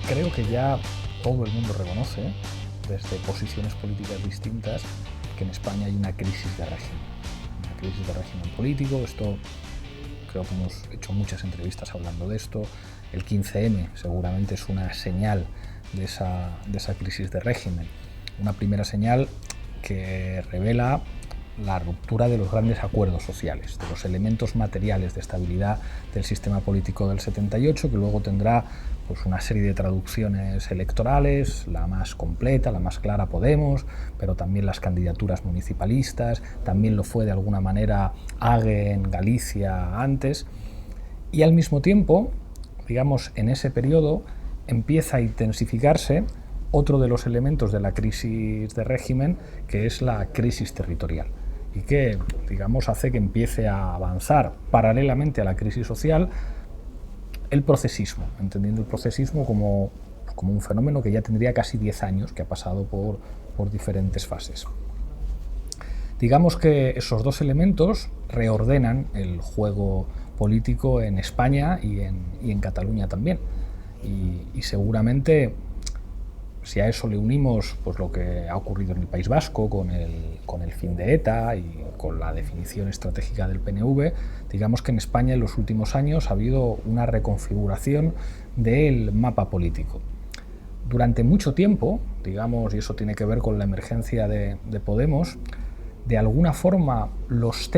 Creo que ya todo el mundo reconoce, desde posiciones políticas distintas, que en España hay una crisis de régimen. Una crisis de régimen político. Esto creo que hemos hecho muchas entrevistas hablando de esto. El 15M seguramente es una señal de esa crisis de régimen. Una primera señal que revela la ruptura de los grandes acuerdos sociales, de los elementos materiales de estabilidad del sistema político del 78, que luego tendrá pues una serie de traducciones electorales, la más completa, la más clara Podemos, pero también las candidaturas municipalistas, también lo fue de alguna manera AGE en Galicia antes, y al mismo tiempo, digamos, en ese periodo empieza a intensificarse otro de los elementos de la crisis de régimen, que es la crisis territorial, y que, digamos, hace que empiece a avanzar paralelamente a la crisis social el procesismo, entendiendo el procesismo como un fenómeno que ya tendría casi 10 años, que ha pasado por diferentes fases. Digamos que esos dos elementos reordenan el juego político en España y en Cataluña también. Y seguramente, si a eso le unimos pues lo que ha ocurrido en el País Vasco con el fin de ETA y con la definición estratégica del PNV, digamos que en España en los últimos años ha habido una reconfiguración del mapa político. Durante mucho tiempo, digamos, y eso tiene que ver con la emergencia de Podemos, de alguna forma los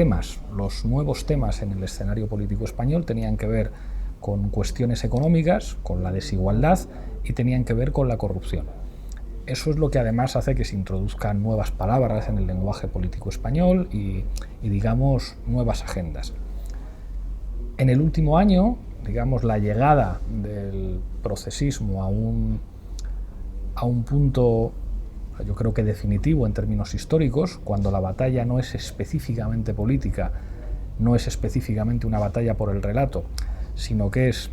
nuevos temas en el escenario político español tenían que ver con cuestiones económicas, con la desigualdad y tenían que ver con la corrupción. Eso es lo que además hace que se introduzcan nuevas palabras en el lenguaje político español y digamos, nuevas agendas. En el último año, digamos, la llegada del procesismo a un punto, yo creo que definitivo en términos históricos, cuando la batalla no es específicamente política, no es específicamente una batalla por el relato, sino que es,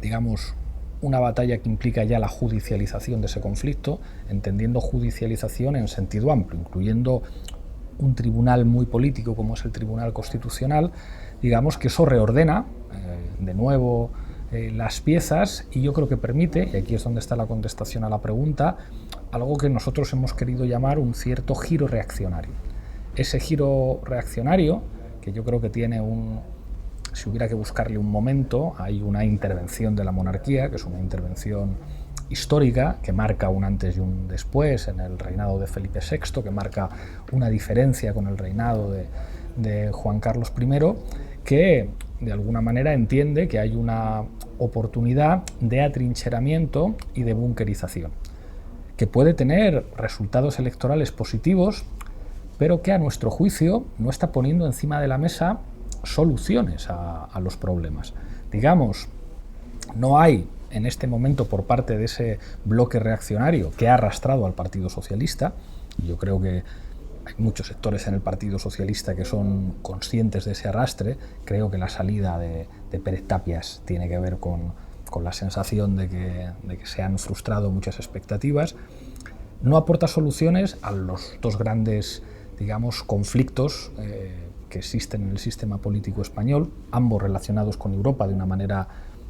digamos, una batalla que implica ya la judicialización de ese conflicto, entendiendo judicialización en sentido amplio, incluyendo un tribunal muy político como es el Tribunal Constitucional. Digamos que eso reordena de nuevo las piezas, y yo creo que permite, y aquí es donde está la contestación a la pregunta, algo que nosotros hemos querido llamar un cierto giro reaccionario. Ese giro reaccionario, que yo creo que tiene si hubiera que buscarle un momento, hay una intervención de la monarquía, que es una intervención histórica, que marca un antes y un después en el reinado de Felipe VI, que marca una diferencia con el reinado de Juan Carlos I, que de alguna manera entiende que hay una oportunidad de atrincheramiento y de bunkerización, que puede tener resultados electorales positivos, pero que a nuestro juicio no está poniendo encima de la mesa soluciones a los problemas. Digamos, no hay en este momento por parte de ese bloque reaccionario que ha arrastrado al Partido Socialista, y yo creo que hay muchos sectores en el Partido Socialista que son conscientes de ese arrastre. Creo que la salida de Pérez Tapias tiene que ver con la sensación de que se han frustrado muchas expectativas. No aporta soluciones a los dos grandes, digamos, conflictos que existen en el sistema político español, ambos relacionados con Europa de una manera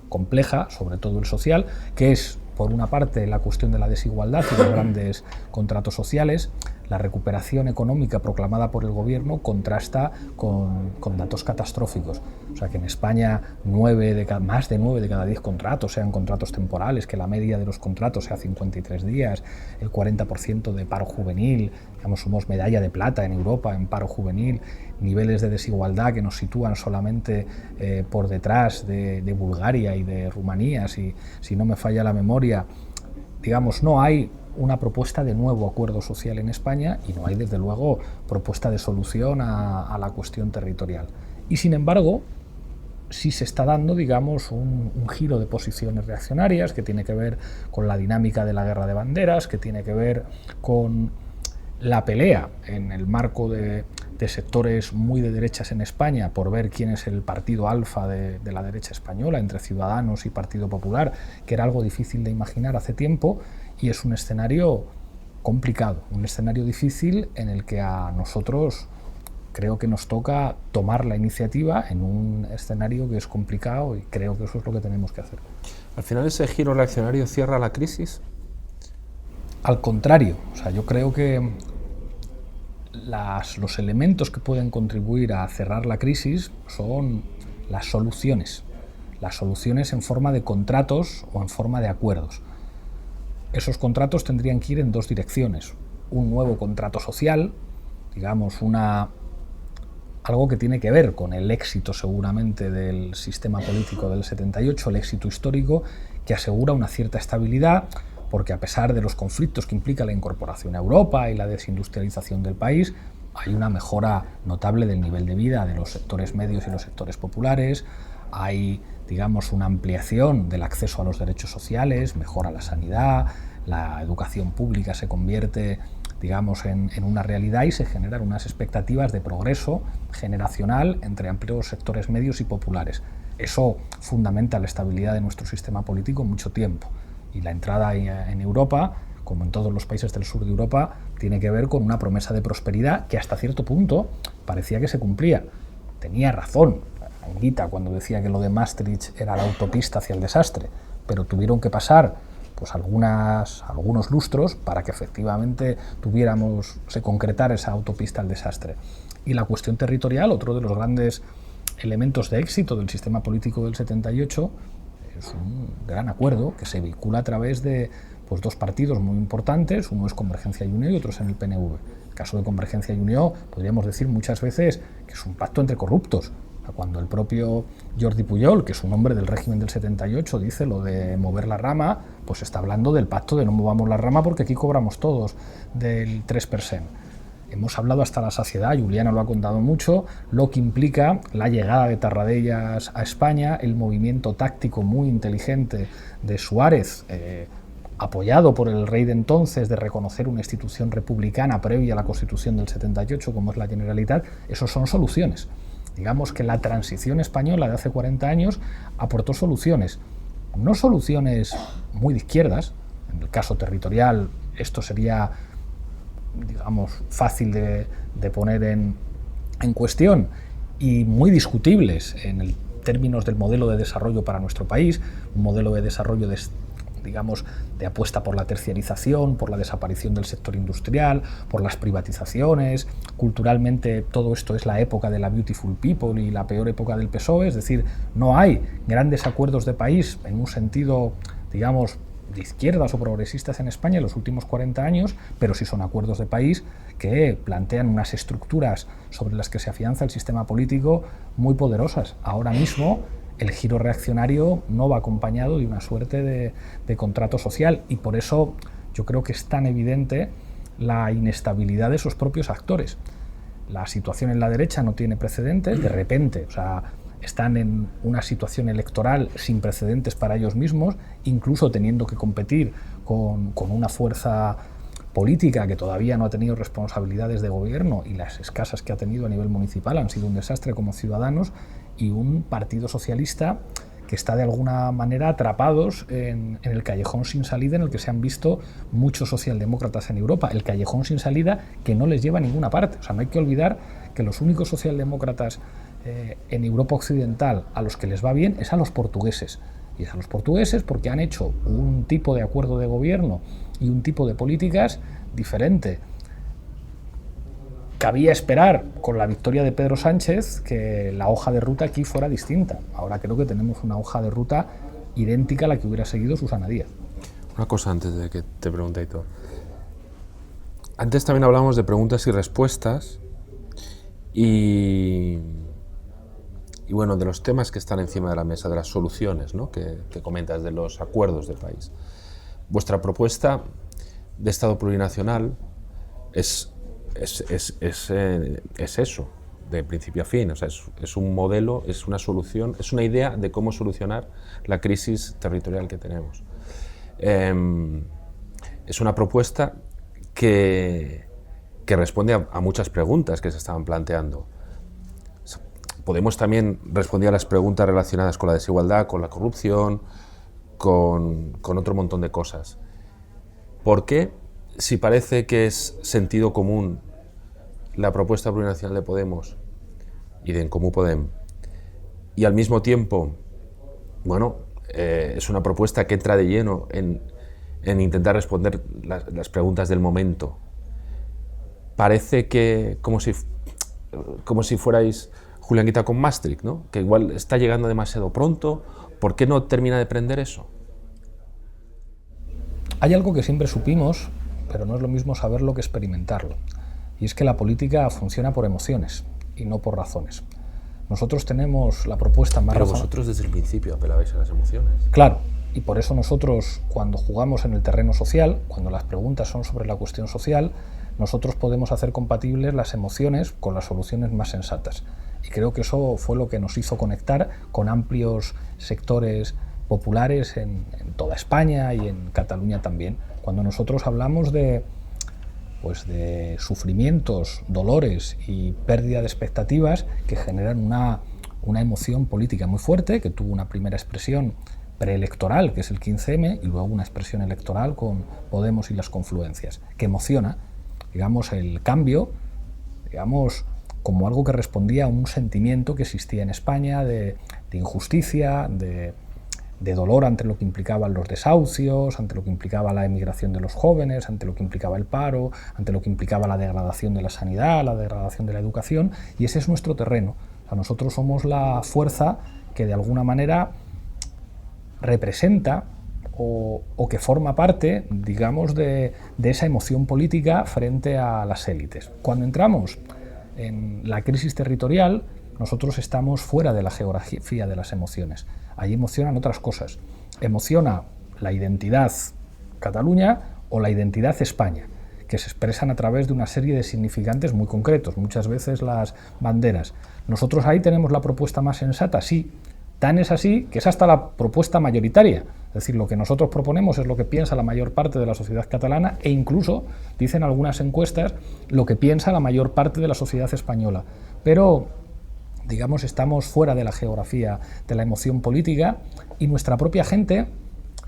compleja, sobre todo el social, que es, por una parte, la cuestión de la desigualdad y los grandes contratos sociales. La recuperación económica proclamada por el gobierno contrasta con datos catastróficos. O sea, que en España más de 9 de cada 10 contratos sean contratos temporales, que la media de los contratos sea 53 días, el 40% de paro juvenil, digamos, somos medalla de plata en Europa en paro juvenil, niveles de desigualdad que nos sitúan solamente por detrás de Bulgaria y de Rumanía, si no me falla la memoria. Digamos, no hay una propuesta de nuevo acuerdo social en España y no hay, desde luego, propuesta de solución a la cuestión territorial. Y, sin embargo, sí se está dando, digamos, un giro de posiciones reaccionarias que tiene que ver con la dinámica de la guerra de banderas, que tiene que ver con la pelea en el marco de sectores muy de derechas en España por ver quién es el partido alfa de la derecha española, entre Ciudadanos y Partido Popular, que era algo difícil de imaginar hace tiempo, y es un escenario complicado, un escenario difícil en el que a nosotros creo que nos toca tomar la iniciativa en un escenario que es complicado y creo que eso es lo que tenemos que hacer. ¿Al final ese giro reaccionario cierra la crisis? Al contrario, o sea, yo creo que los elementos que pueden contribuir a cerrar la crisis son las soluciones en forma de contratos o en forma de acuerdos. Esos contratos tendrían que ir en dos direcciones. Un nuevo contrato social, digamos, algo que tiene que ver con el éxito seguramente del sistema político del 78, el éxito histórico, que asegura una cierta estabilidad, porque a pesar de los conflictos que implica la incorporación a Europa y la desindustrialización del país, hay una mejora notable del nivel de vida de los sectores medios y los sectores populares, hay, digamos, una ampliación del acceso a los derechos sociales, mejora la sanidad, la educación pública se convierte, digamos, en una realidad y se generan unas expectativas de progreso generacional entre amplios sectores medios y populares. Eso fundamenta la estabilidad de nuestro sistema político mucho tiempo. Y la entrada en Europa, como en todos los países del sur de Europa, tiene que ver con una promesa de prosperidad que hasta cierto punto parecía que se cumplía. Tenía razón Anguita cuando decía que lo de Maastricht era la autopista hacia el desastre, pero tuvieron que pasar pues algunos lustros para que efectivamente se concretara esa autopista al desastre. Y la cuestión territorial, otro de los grandes elementos de éxito del sistema político del 78, es un gran acuerdo que se vincula a través de pues, dos partidos muy importantes, uno es Convergencia y Unió y otro es en el PNV. En el caso de Convergencia y Unió podríamos decir muchas veces que es un pacto entre corruptos. Cuando el propio Jordi Pujol, que es un hombre del régimen del 78, dice lo de mover la rama, pues está hablando del pacto de no movamos la rama porque aquí cobramos todos del 3%. Hemos hablado hasta la saciedad, Juliana lo ha contado mucho, lo que implica la llegada de Tarradellas a España, el movimiento táctico muy inteligente de Suárez, apoyado por el rey de entonces, de reconocer una institución republicana previa a la Constitución del 78, como es la Generalitat. Esos son soluciones. Digamos que la transición española de hace 40 años aportó soluciones, no soluciones muy de izquierdas, en el caso territorial esto sería, digamos, fácil de poner en cuestión y muy discutibles en términos del modelo de desarrollo para nuestro país, un modelo de desarrollo digamos, de apuesta por la terciarización, por la desaparición del sector industrial, por las privatizaciones. Culturalmente todo esto es la época de la Beautiful People y la peor época del PSOE, es decir, no hay grandes acuerdos de país en un sentido, digamos, de izquierdas o progresistas en España en los últimos 40 años, pero sí son acuerdos de país que plantean unas estructuras sobre las que se afianza el sistema político muy poderosas. Ahora mismo el giro reaccionario no va acompañado de una suerte de contrato social y por eso yo creo que es tan evidente la inestabilidad de esos propios actores. La situación en la derecha no tiene precedentes, de repente, o sea, están en una situación electoral sin precedentes para ellos mismos, incluso teniendo que competir con una fuerza política que todavía no ha tenido responsabilidades de gobierno y las escasas que ha tenido a nivel municipal han sido un desastre como Ciudadanos, y un partido socialista que está de alguna manera atrapados en el callejón sin salida en el que se han visto muchos socialdemócratas en Europa, el callejón sin salida que no les lleva a ninguna parte. O sea, no hay que olvidar que los únicos socialdemócratas en Europa occidental a los que les va bien es a los portugueses. Y es a los portugueses porque han hecho un tipo de acuerdo de gobierno y un tipo de políticas diferente. Cabía esperar, con la victoria de Pedro Sánchez, que la hoja de ruta aquí fuera distinta. Ahora creo que tenemos una hoja de ruta idéntica a la que hubiera seguido Susana Díaz. Una cosa antes de que te pregunte, Aitor. Antes también hablamos de preguntas y respuestas y bueno, de los temas que están encima de la mesa, de las soluciones, ¿no?, que comentas, de los acuerdos de país. Vuestra propuesta de Estado plurinacional es eso, de principio a fin. O sea, es un modelo, es una solución, es una idea de cómo solucionar la crisis territorial que tenemos. Es una propuesta que responde a muchas preguntas que se estaban planteando. Podemos también responder a las preguntas relacionadas con la desigualdad, con la corrupción, con otro montón de cosas. ¿Por qué, si parece que es sentido común la propuesta plurinacional de Podemos y de En Comú Podem, y al mismo tiempo, bueno, es una propuesta que entra de lleno en intentar responder las preguntas del momento. Parece que como si fuerais Julián Guita con Maastricht, ¿no? Que igual está llegando demasiado pronto. ¿Por qué no termina de prender eso? Hay algo que siempre supimos, pero no es lo mismo saberlo que experimentarlo. Y es que la política funciona por emociones y no por razones. Nosotros tenemos la propuesta más Pero vosotros desde el principio apelabais a las emociones. Claro, y por eso nosotros, cuando jugamos en el terreno social, cuando las preguntas son sobre la cuestión social, nosotros podemos hacer compatibles las emociones con las soluciones más sensatas. Y creo que eso fue lo que nos hizo conectar con amplios sectores populares en toda España y en Cataluña también. Cuando nosotros hablamos de sufrimientos, dolores y pérdida de expectativas que generan una emoción política muy fuerte, que tuvo una primera expresión preelectoral, que es el 15M, y luego una expresión electoral con Podemos y las confluencias, que emociona, digamos, el cambio, digamos, como algo que respondía a un sentimiento que existía en España de injusticia, de dolor ante lo que implicaban los desahucios, ante lo que implicaba la emigración de los jóvenes, ante lo que implicaba el paro, ante lo que implicaba la degradación de la sanidad, la degradación de la educación, y ese es nuestro terreno. O sea, nosotros somos la fuerza que de alguna manera representa o que forma parte, digamos, de esa emoción política frente a las élites. Cuando entramos en la crisis territorial, nosotros estamos fuera de la geografía de las emociones. Ahí emocionan otras cosas. Emociona la identidad Cataluña o la identidad España, que se expresan a través de una serie de significantes muy concretos, muchas veces las banderas. Nosotros ahí tenemos la propuesta más sensata, sí. Tan es así que es hasta la propuesta mayoritaria. Es decir, lo que nosotros proponemos es lo que piensa la mayor parte de la sociedad catalana e incluso, dicen algunas encuestas, lo que piensa la mayor parte de la sociedad española. Pero digamos, estamos fuera de la geografía de la emoción política y nuestra propia gente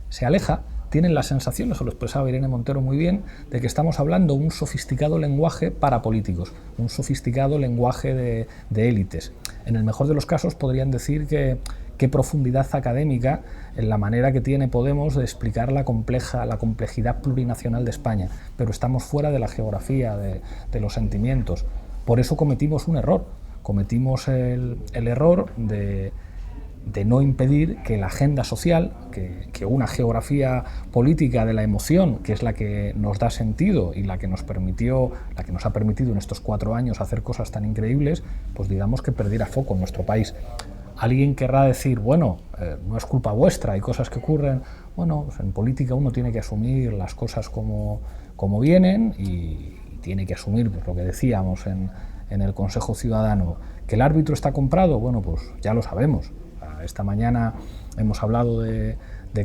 se aleja, tienen la sensación, eso lo expresaba Irene Montero muy bien, de que estamos hablando un sofisticado lenguaje para políticos, un sofisticado lenguaje de élites. En el mejor de los casos podrían decir que qué profundidad académica en la manera que tiene Podemos de explicar la complejidad plurinacional de España, pero estamos fuera de la geografía de los sentimientos. Por eso cometimos un error. Cometimos el error de no impedir que la agenda social, que una geografía política de la emoción, que es la que nos da sentido y la que nos ha permitido en estos 4 años hacer cosas tan increíbles, pues digamos que perdiera foco en nuestro país. Alguien querrá decir, bueno, no es culpa vuestra, hay cosas que ocurren. Bueno, pues en política uno tiene que asumir las cosas como vienen y tiene que asumir, pues, lo que decíamos en el Consejo Ciudadano, que el árbitro está comprado, bueno, pues ya lo sabemos. Esta mañana hemos hablado de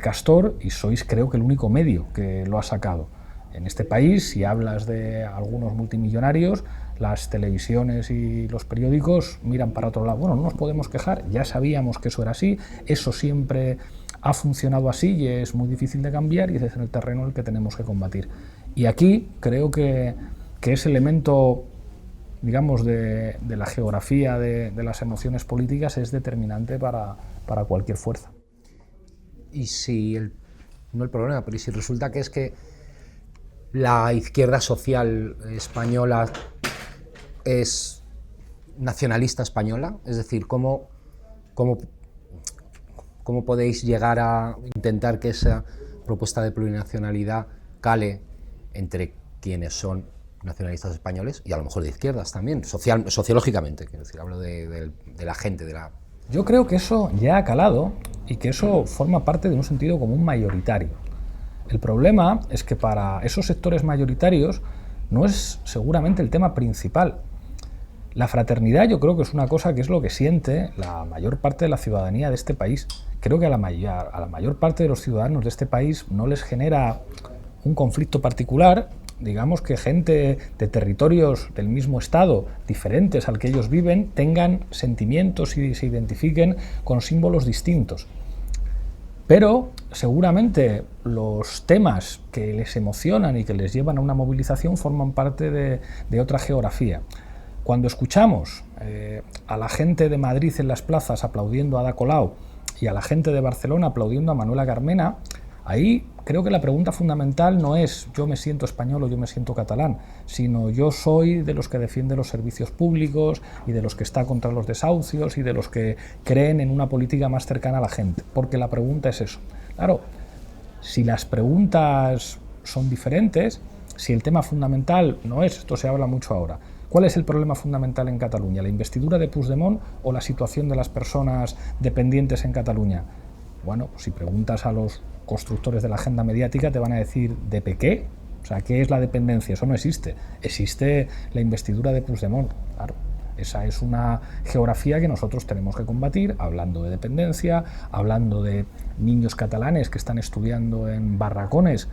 Castor y sois, creo que, el único medio que lo ha sacado. En este país, si hablas de algunos multimillonarios, las televisiones y los periódicos miran para otro lado. Bueno, no nos podemos quejar, ya sabíamos que eso era así, eso siempre ha funcionado así y es muy difícil de cambiar y ese es el terreno en el que tenemos que combatir. Y aquí creo que ese elemento, digamos, de la geografía de las emociones políticas es determinante para cualquier fuerza. Y si, no el problema, pero si resulta que es que la izquierda social española es nacionalista española, es decir, ¿cómo podéis llegar a intentar que esa propuesta de plurinacionalidad cale entre quienes son nacionalistas españoles y a lo mejor de izquierdas también, sociológicamente, quiero decir, hablo de la gente, de la... Yo creo que eso ya ha calado y que eso forma parte de un sentido común mayoritario. El problema es que para esos sectores mayoritarios no es seguramente el tema principal. La fraternidad yo creo que es una cosa que es lo que siente la mayor parte de la ciudadanía de este país. Creo que a la mayor parte de los ciudadanos de este país no les genera un conflicto particular, digamos, que gente de territorios del mismo estado, diferentes al que ellos viven, tengan sentimientos y se identifiquen con símbolos distintos. Pero seguramente los temas que les emocionan y que les llevan a una movilización forman parte de otra geografía. Cuando escuchamos a la gente de Madrid en las plazas aplaudiendo a Ada Colau y a la gente de Barcelona aplaudiendo a Manuela Carmena, ahí creo que la pregunta fundamental no es yo me siento español o yo me siento catalán, sino yo soy de los que defiende los servicios públicos y de los que está contra los desahucios y de los que creen en una política más cercana a la gente, porque la pregunta es eso. Claro, si las preguntas son diferentes, si el tema fundamental no es, esto se habla mucho ahora, ¿cuál es el problema fundamental en Cataluña? ¿La investidura de Puigdemont o la situación de las personas dependientes en Cataluña? Bueno, pues si preguntas a los constructores de la agenda mediática te van a decir ¿de qué? O sea, ¿qué es la dependencia? Eso no existe. Existe la investidura de Puigdemont, claro. Esa es una geografía que nosotros tenemos que combatir, hablando de dependencia, hablando de niños catalanes que están estudiando en barracones.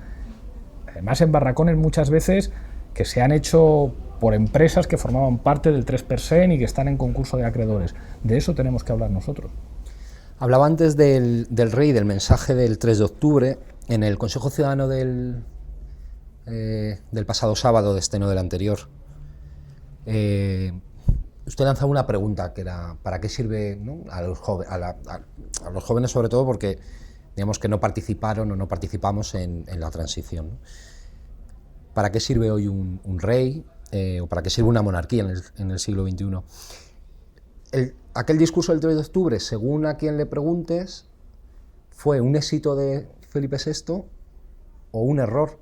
Además, en barracones muchas veces que se han hecho por empresas que formaban parte del 3% y que están en concurso de acreedores. De eso tenemos que hablar nosotros. Hablaba antes del rey, del mensaje del 3 de octubre. En el Consejo Ciudadano del pasado sábado, de este no del anterior, usted lanzaba una pregunta que era ¿para qué sirve, ¿no? a los jóvenes sobre todo porque digamos que no participaron o no participamos en la transición, ¿no? ¿Para qué sirve hoy un rey o para qué sirve una monarquía en el siglo XXI? Aquel discurso del 3 de octubre, según a quien le preguntes, ¿fue un éxito de Felipe VI o un error?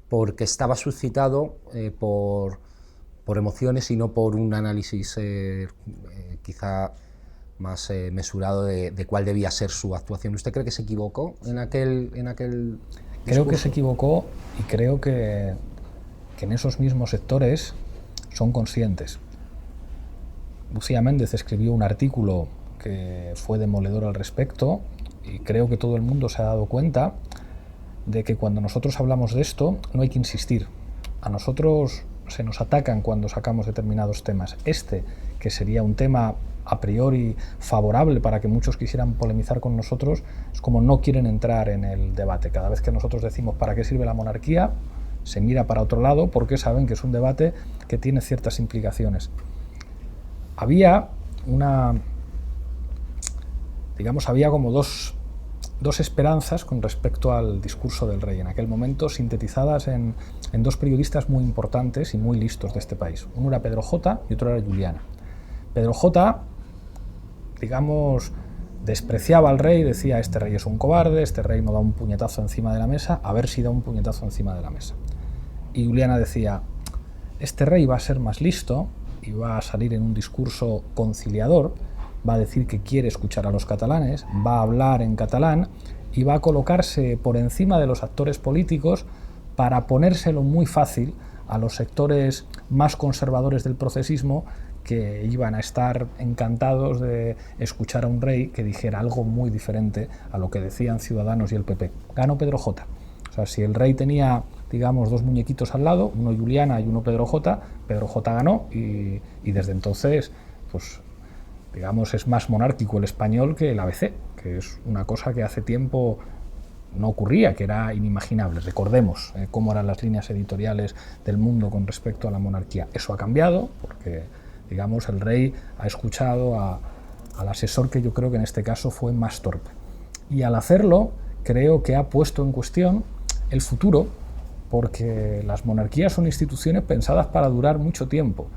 Porque estaba suscitado por emociones y no por un análisis quizá más mesurado de cuál debía ser su actuación. ¿Usted cree que se equivocó en aquel discurso? Creo que se equivocó y creo que en esos mismos sectores son conscientes. Lucía Méndez escribió un artículo que fue demoledor al respecto y creo que todo el mundo se ha dado cuenta de que cuando nosotros hablamos de esto no hay que insistir. A nosotros se nos atacan cuando sacamos determinados temas. Que sería un tema a priori favorable para que muchos quisieran polemizar con nosotros, es como no quieren entrar en el debate. Cada vez que nosotros decimos ¿para qué sirve la monarquía?, se mira para otro lado porque saben que es un debate que tiene ciertas implicaciones. Había había como dos esperanzas con respecto al discurso del rey en aquel momento, sintetizadas en dos periodistas muy importantes y muy listos de este país. Uno era Pedro J. y otro era Juliana. Pedro J., despreciaba al rey, decía este rey es un cobarde, este rey no da un puñetazo encima de la mesa, a ver si da un puñetazo encima de la mesa. Y Juliana decía, este rey va a ser más listo y va a salir en un discurso conciliador, va a decir que quiere escuchar a los catalanes, va a hablar en catalán y va a colocarse por encima de los actores políticos para ponérselo muy fácil a los sectores más conservadores del procesismo que iban a estar encantados de escuchar a un rey que dijera algo muy diferente a lo que decían Ciudadanos y el PP. Ganó Pedro J. O sea, si el rey tenía, dos muñequitos al lado, uno Juliana y uno Pedro J ganó y desde entonces, pues, es más monárquico el español que el ABC, que es una cosa que hace tiempo no ocurría, que era inimaginable. Recordemos cómo eran las líneas editoriales del mundo con respecto a la monarquía. Eso ha cambiado porque, el rey ha escuchado al asesor que yo creo que en este caso fue más torpe. Y al hacerlo, creo que ha puesto en cuestión el futuro, porque las monarquías son instituciones pensadas para durar mucho tiempo.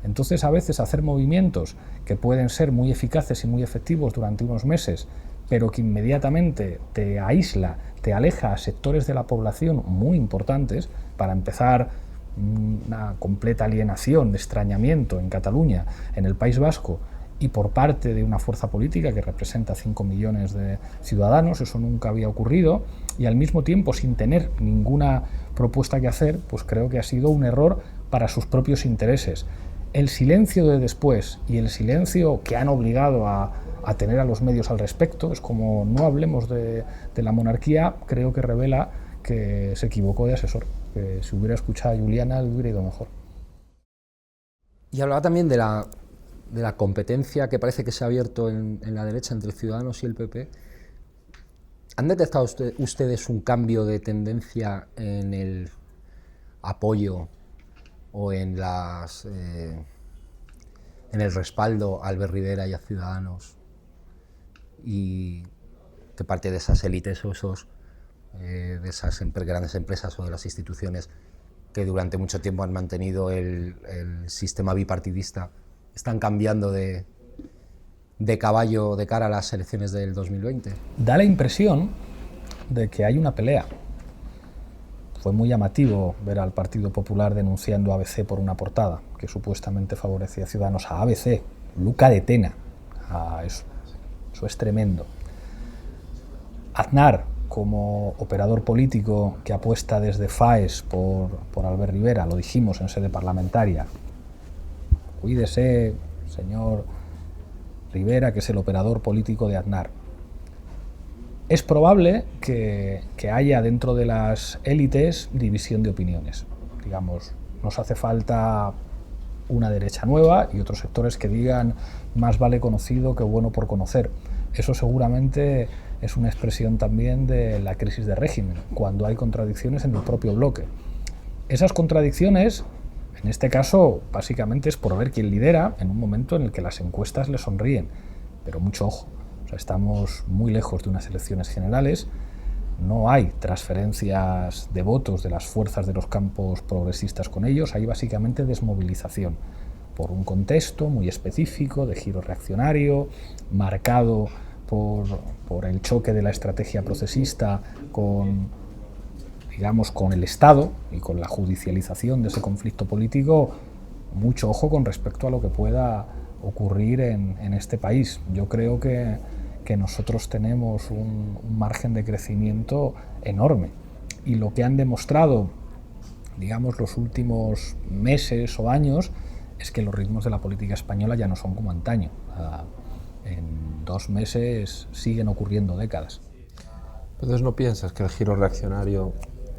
Entonces, a veces hacer movimientos que pueden ser muy eficaces y muy efectivos durante unos meses, pero que inmediatamente te aísla, te aleja a sectores de la población muy importantes, para empezar una completa alienación, de extrañamiento en Cataluña, en el País Vasco, y por parte de una fuerza política que representa 5 millones de ciudadanos, eso nunca había ocurrido, y al mismo tiempo sin tener ninguna propuesta que hacer, pues creo que ha sido un error para sus propios intereses. El silencio de después y el silencio que han obligado a tener a los medios al respecto, es como no hablemos de la monarquía, creo que revela que se equivocó de asesor, que si hubiera escuchado a Juliana le hubiera ido mejor. Y hablaba también de la competencia que parece que se ha abierto en la derecha entre Ciudadanos y el PP. ¿Han detectado ustedes un cambio de tendencia en el apoyo o en el respaldo a Albert Rivera y a Ciudadanos, y que parte de esas élites o de esas grandes empresas o de las instituciones que durante mucho tiempo han mantenido el sistema bipartidista están cambiando de caballo de cara a las elecciones del 2020. Da la impresión de que hay una pelea. Fue muy llamativo ver al Partido Popular denunciando a ABC por una portada que supuestamente favorecía a Ciudadanos. A ABC, Luca de Tena. Eso es tremendo. Aznar, como operador político que apuesta desde FAES por Albert Rivera, lo dijimos en sede parlamentaria. Cuídese, señor Rivera, que es el operador político de Aznar. Es probable que haya dentro de las élites división de opiniones. Digamos, nos hace falta una derecha nueva y otros sectores que digan más vale conocido que bueno por conocer. Eso seguramente es una expresión también de la crisis de régimen, cuando hay contradicciones en el propio bloque. Esas contradicciones, en este caso, básicamente es por ver quién lidera en un momento en el que las encuestas le sonríen. Pero mucho ojo. Estamos muy lejos de unas elecciones generales, no hay transferencias de votos de las fuerzas de los campos progresistas con ellos, hay básicamente desmovilización por un contexto muy específico de giro reaccionario, marcado por el choque de la estrategia procesista con el Estado y con la judicialización de ese conflicto político. Mucho ojo con respecto a lo que pueda ocurrir en este país. Yo creo que nosotros tenemos un margen de crecimiento enorme, y lo que han demostrado, digamos, los últimos meses o años es que los ritmos de la política española ya no son como antaño. En 2 meses siguen ocurriendo décadas. Entonces, ¿no piensas que el giro reaccionario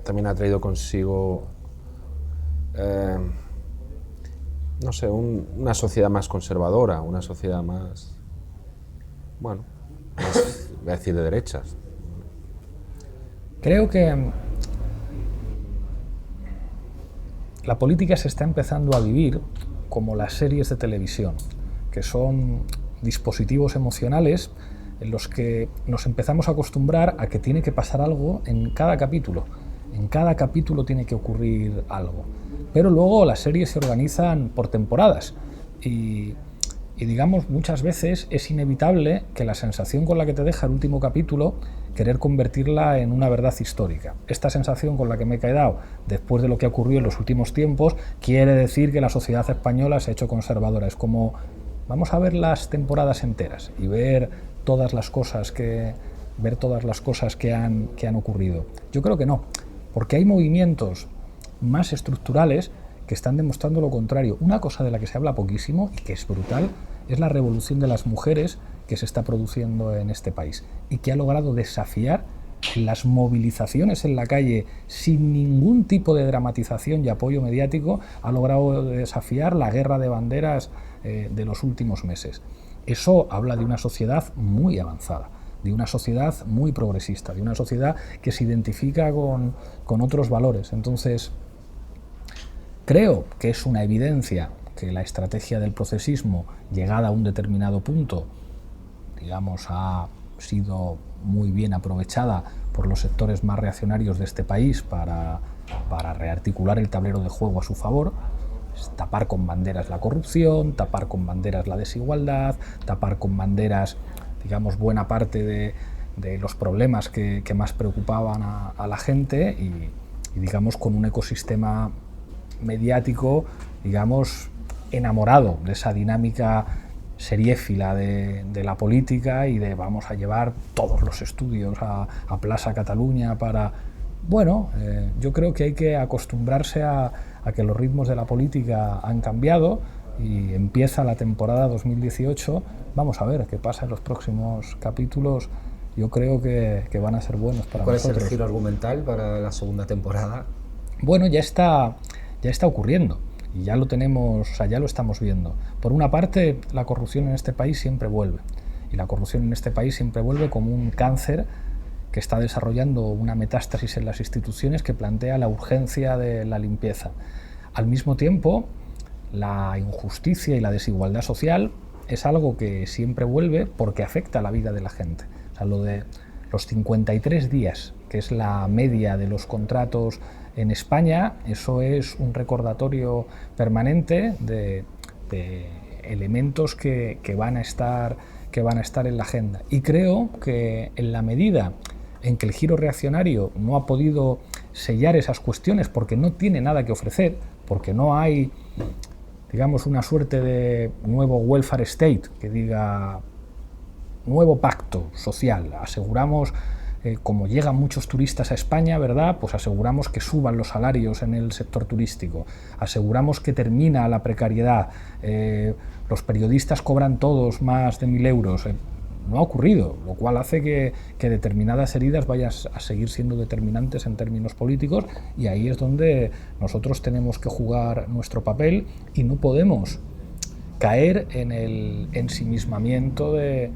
también ha traído consigo no sé, una sociedad más conservadora, una sociedad más, bueno, voy a decir de derechas? Creo que la política se está empezando a vivir como las series de televisión, que son dispositivos emocionales en los que nos empezamos a acostumbrar a que tiene que pasar algo en cada capítulo. En cada capítulo tiene que ocurrir algo. Pero luego las series se organizan por temporadas y digamos, muchas veces es inevitable que la sensación con la que te deja el último capítulo, querer convertirla en una verdad histórica. Esta sensación con la que me he quedado después de lo que ha ocurrido en los últimos tiempos quiere decir que la sociedad española se ha hecho conservadora. Es como, vamos a ver las temporadas enteras y ver todas las cosas que han ocurrido. Yo creo que no, porque hay movimientos más estructurales que están demostrando lo contrario. Una cosa de la que se habla poquísimo y que es brutal es la revolución de las mujeres que se está produciendo en este país y que ha logrado desafiar las movilizaciones en la calle sin ningún tipo de dramatización y apoyo mediático. Ha logrado desafiar la guerra de banderas de los últimos meses. Eso habla de una sociedad muy avanzada, de una sociedad muy progresista, de una sociedad que se identifica con otros valores. Entonces, creo que es una evidencia que la estrategia del procesismo, llegada a un determinado punto, digamos, ha sido muy bien aprovechada por los sectores más reaccionarios de este país para rearticular el tablero de juego a su favor. Tapar con banderas la corrupción, tapar con banderas la desigualdad, tapar con banderas, digamos, buena parte de los problemas que más preocupaban a la gente y digamos, con un ecosistema mediático, digamos, enamorado de esa dinámica seriéfila de la política y de vamos a llevar todos los estudios a Plaza Cataluña para... Bueno, yo creo que hay que acostumbrarse a que los ritmos de la política han cambiado y empieza la temporada 2018. Vamos a ver qué pasa en los próximos capítulos. Yo creo que van a ser buenos para nosotros. ¿Cuál es el giro argumental para la segunda temporada? Bueno, ya está ocurriendo y ya lo tenemos, o sea, ya lo estamos viendo. Por una parte, la corrupción en este país siempre vuelve, y la corrupción en este país siempre vuelve como un cáncer que está desarrollando una metástasis en las instituciones que plantea la urgencia de la limpieza. Al mismo tiempo, la injusticia y la desigualdad social es algo que siempre vuelve porque afecta a la vida de la gente. O sea, lo de los 53 días, que es la media de los contratos en España, eso es un recordatorio permanente de elementos que van a estar en la agenda. Y creo que en la medida en que el giro reaccionario no ha podido sellar esas cuestiones porque no tiene nada que ofrecer, porque no hay, digamos, una suerte de nuevo welfare state que diga nuevo pacto social, aseguramos, como llegan muchos turistas a España, ¿verdad?, pues aseguramos que suban los salarios en el sector turístico, aseguramos que termina la precariedad, los periodistas cobran todos más de 1.000 euros. No ha ocurrido, lo cual hace que determinadas heridas vayan a seguir siendo determinantes en términos políticos, y ahí es donde nosotros tenemos que jugar nuestro papel y no podemos caer en el ensimismamiento de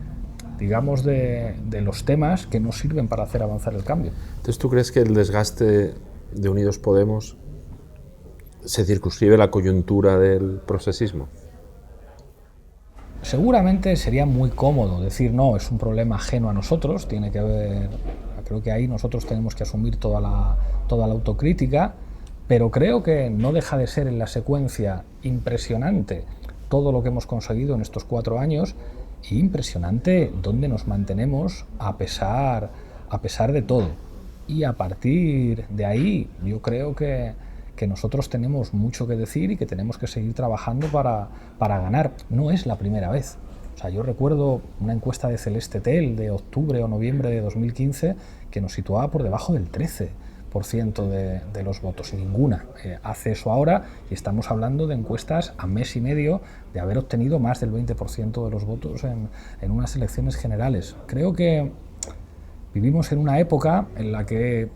los temas que no sirven para hacer avanzar el cambio. Entonces, ¿tú crees que el desgaste de Unidos Podemos se circunscribe a la coyuntura del procesismo? Seguramente sería muy cómodo decir, no, es un problema ajeno a nosotros, tiene que ver, creo que ahí nosotros tenemos que asumir toda la autocrítica, pero creo que no deja de ser en la secuencia impresionante todo lo que hemos conseguido en estos 4 años, y impresionante dónde nos mantenemos a pesar de todo. Y a partir de ahí yo creo que nosotros tenemos mucho que decir y que tenemos que seguir trabajando para ganar. No es la primera vez. O sea, yo recuerdo una encuesta de Celeste Tel de octubre o noviembre de 2015 que nos situaba por debajo del 13% de los votos. Ninguna hace eso ahora, y estamos hablando de encuestas a mes y medio de haber obtenido más del 20% de los votos en unas elecciones generales. Creo que vivimos en una época en la que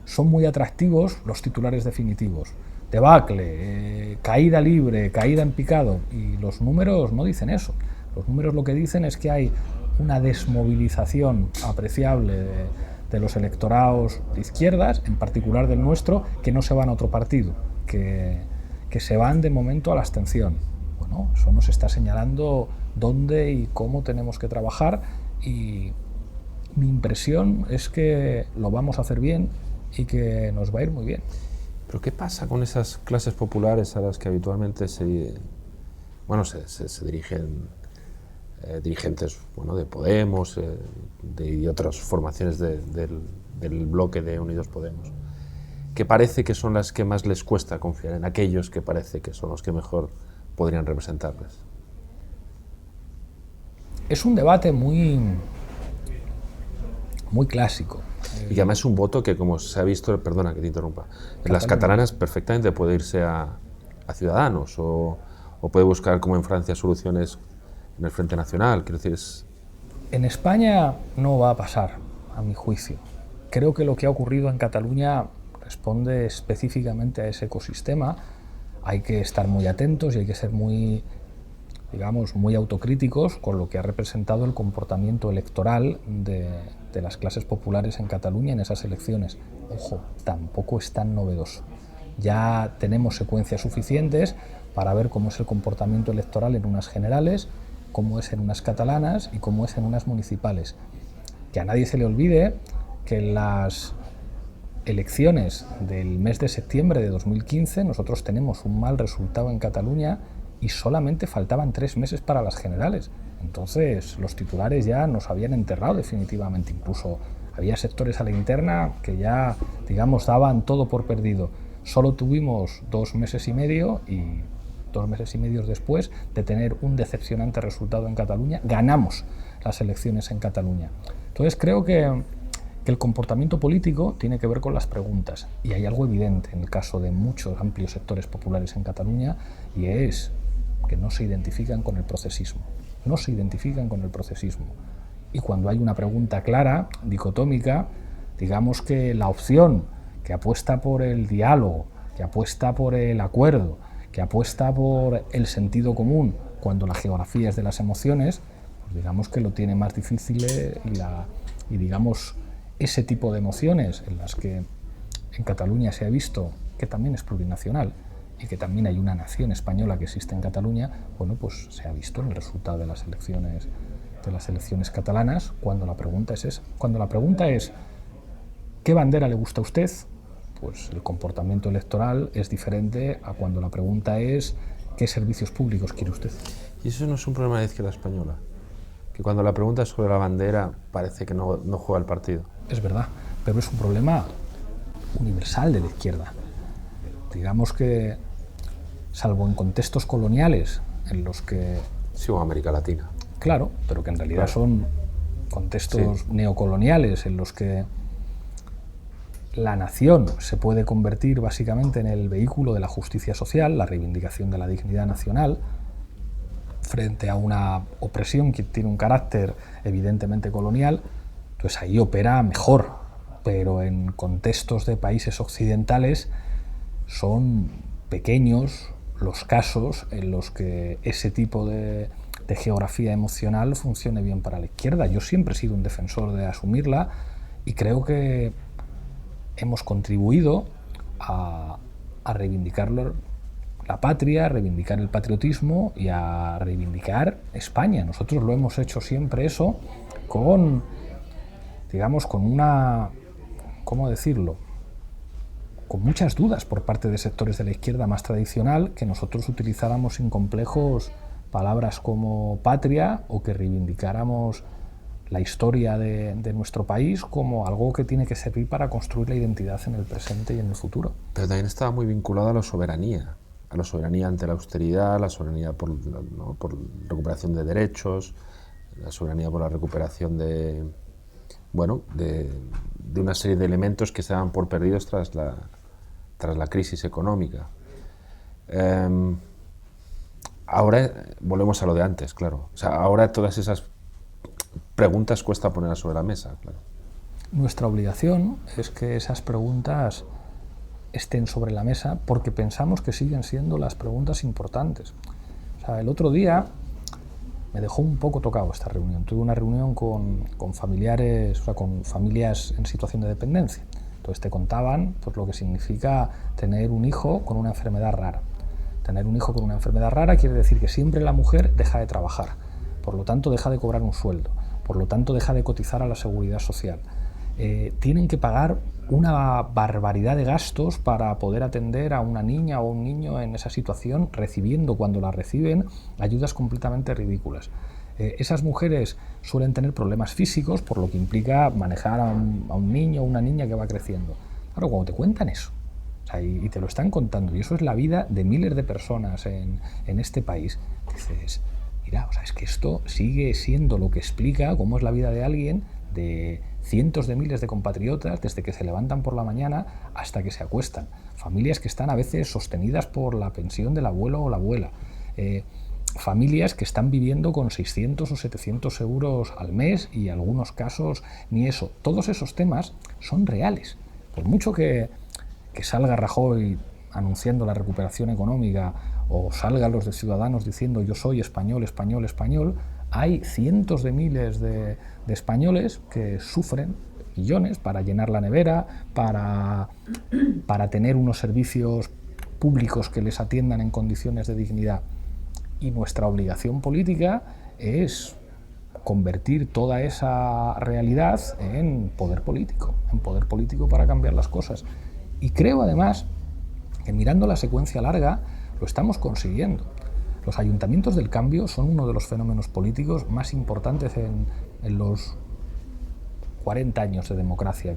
son muy atractivos los titulares definitivos. Debacle, caída libre, caída en picado, y los números no dicen eso. Los números lo que dicen es que hay una desmovilización apreciable de los electorados de izquierdas, en particular del nuestro, que no se van a otro partido, que se van de momento a la abstención. Bueno, eso nos está señalando dónde y cómo tenemos que trabajar, y mi impresión es que lo vamos a hacer bien y que nos va a ir muy bien. ¿Pero qué pasa con esas clases populares a las que habitualmente se dirigen dirigentes, bueno, de Podemos y otras formaciones del bloque de Unidos Podemos, que parece que son las que más les cuesta confiar en aquellos que parece que son los que mejor podrían representarles? Es un debate muy clásico. Y además es un voto que, como se ha visto, perdona que te interrumpa, en las catalanas perfectamente puede irse a Ciudadanos o puede buscar, como en Francia, soluciones en el Frente Nacional. Quiero decir, En España no va a pasar, a mi juicio. Creo que lo que ha ocurrido en Cataluña responde específicamente a ese ecosistema. Hay que estar muy atentos y hay que ser muy autocríticos con lo que ha representado el comportamiento electoral de las clases populares en Cataluña en esas elecciones. Ojo, tampoco es tan novedoso. Ya tenemos secuencias suficientes para ver cómo es el comportamiento electoral en unas generales, cómo es en unas catalanas y cómo es en unas municipales. Que a nadie se le olvide que en las elecciones del mes de septiembre de 2015 nosotros tenemos un mal resultado en Cataluña y solamente faltaban 3 meses para las generales. Entonces los titulares ya nos habían enterrado definitivamente. Incluso había sectores a la interna que ya, daban todo por perdido. Solo tuvimos 2 meses y medio, y 2 meses y medio después de tener un decepcionante resultado en Cataluña, ganamos las elecciones en Cataluña. Entonces creo que el comportamiento político tiene que ver con las preguntas, y hay algo evidente en el caso de muchos amplios sectores populares en Cataluña, y es que no se identifican con el procesismo. No se identifican con el procesismo. Y cuando hay una pregunta clara, dicotómica, digamos que la opción que apuesta por el diálogo, que apuesta por el acuerdo, que apuesta por el sentido común, cuando la geografía es de las emociones, pues digamos que lo tiene más difícil, y digamos ese tipo de emociones en las que en Cataluña se ha visto que también es plurinacional y que también hay una nación española que existe en Cataluña, bueno, pues se ha visto en el resultado de las elecciones catalanas, cuando la pregunta es esa. Cuando la pregunta es ¿qué bandera le gusta a usted? Pues el comportamiento electoral es diferente a cuando la pregunta es ¿qué servicios públicos quiere usted? ¿Y eso no es un problema de izquierda española? Que cuando la pregunta es sobre la bandera parece que no juega el partido. Es verdad, pero es un problema universal de la izquierda. Digamos que, salvo en contextos coloniales en los que... Sí, o América Latina. Claro, pero que en realidad son contextos neocoloniales en los que la nación se puede convertir básicamente en el vehículo de la justicia social, la reivindicación de la dignidad nacional, frente a una opresión que tiene un carácter evidentemente colonial. Entonces ahí opera mejor, pero en contextos de países occidentales son pequeños los casos en los que ese tipo de geografía emocional funcione bien para la izquierda. Yo siempre he sido un defensor de asumirla y creo que hemos contribuido a reivindicar la patria, a reivindicar el patriotismo y a reivindicar España. Nosotros lo hemos hecho siempre eso con, digamos, con una, ¿cómo decirlo?, con muchas dudas por parte de sectores de la izquierda más tradicional, que nosotros utilizáramos sin complejos palabras como patria o que reivindicáramos la historia de nuestro país como algo que tiene que servir para construir la identidad en el presente y en el futuro. Pero también estaba muy vinculado a la soberanía ante la austeridad, la soberanía por recuperación de derechos, la soberanía por la recuperación de una serie de elementos que se daban por perdidos tras la crisis económica. Ahora volvemos a lo de antes, claro. O sea, ahora todas esas preguntas cuesta ponerlas sobre la mesa, claro. Nuestra obligación es que esas preguntas estén sobre la mesa porque pensamos que siguen siendo las preguntas importantes. O sea, el otro día me dejó un poco tocado esta reunión. Tuve una reunión con familiares, o sea, con familias en situación de dependencia. Entonces te contaban pues, lo que significa tener un hijo con una enfermedad rara. Tener un hijo con una enfermedad rara quiere decir que siempre la mujer deja de trabajar, por lo tanto deja de cobrar un sueldo, por lo tanto deja de cotizar a la seguridad social. Tienen que pagar una barbaridad de gastos para poder atender a una niña o un niño en esa situación, recibiendo, cuando la reciben, ayudas completamente ridículas. Esas mujeres suelen tener problemas físicos, por lo que implica manejar a un niño o una niña que va creciendo. Claro, cuando te cuentan eso, o sea, y te lo están contando, y eso es la vida de miles de personas en este país, dices, mira, o sea, es que esto sigue siendo lo que explica cómo es la vida de alguien, de cientos de miles de compatriotas, desde que se levantan por la mañana hasta que se acuestan. Familias que están a veces sostenidas por la pensión del abuelo o la abuela. Familias que están viviendo con 600 o 700 euros al mes y en algunos casos ni eso. Todos esos temas son reales. Por mucho que salga Rajoy anunciando la recuperación económica o salgan los de Ciudadanos diciendo yo soy español, español, español, hay cientos de miles de españoles que sufren millones para llenar la nevera, para tener unos servicios públicos que les atiendan en condiciones de dignidad. Y nuestra obligación política es convertir toda esa realidad en poder político para cambiar las cosas. Y creo además que mirando la secuencia larga lo estamos consiguiendo. Los ayuntamientos del cambio son uno de los fenómenos políticos más importantes en los 40 años de democracia,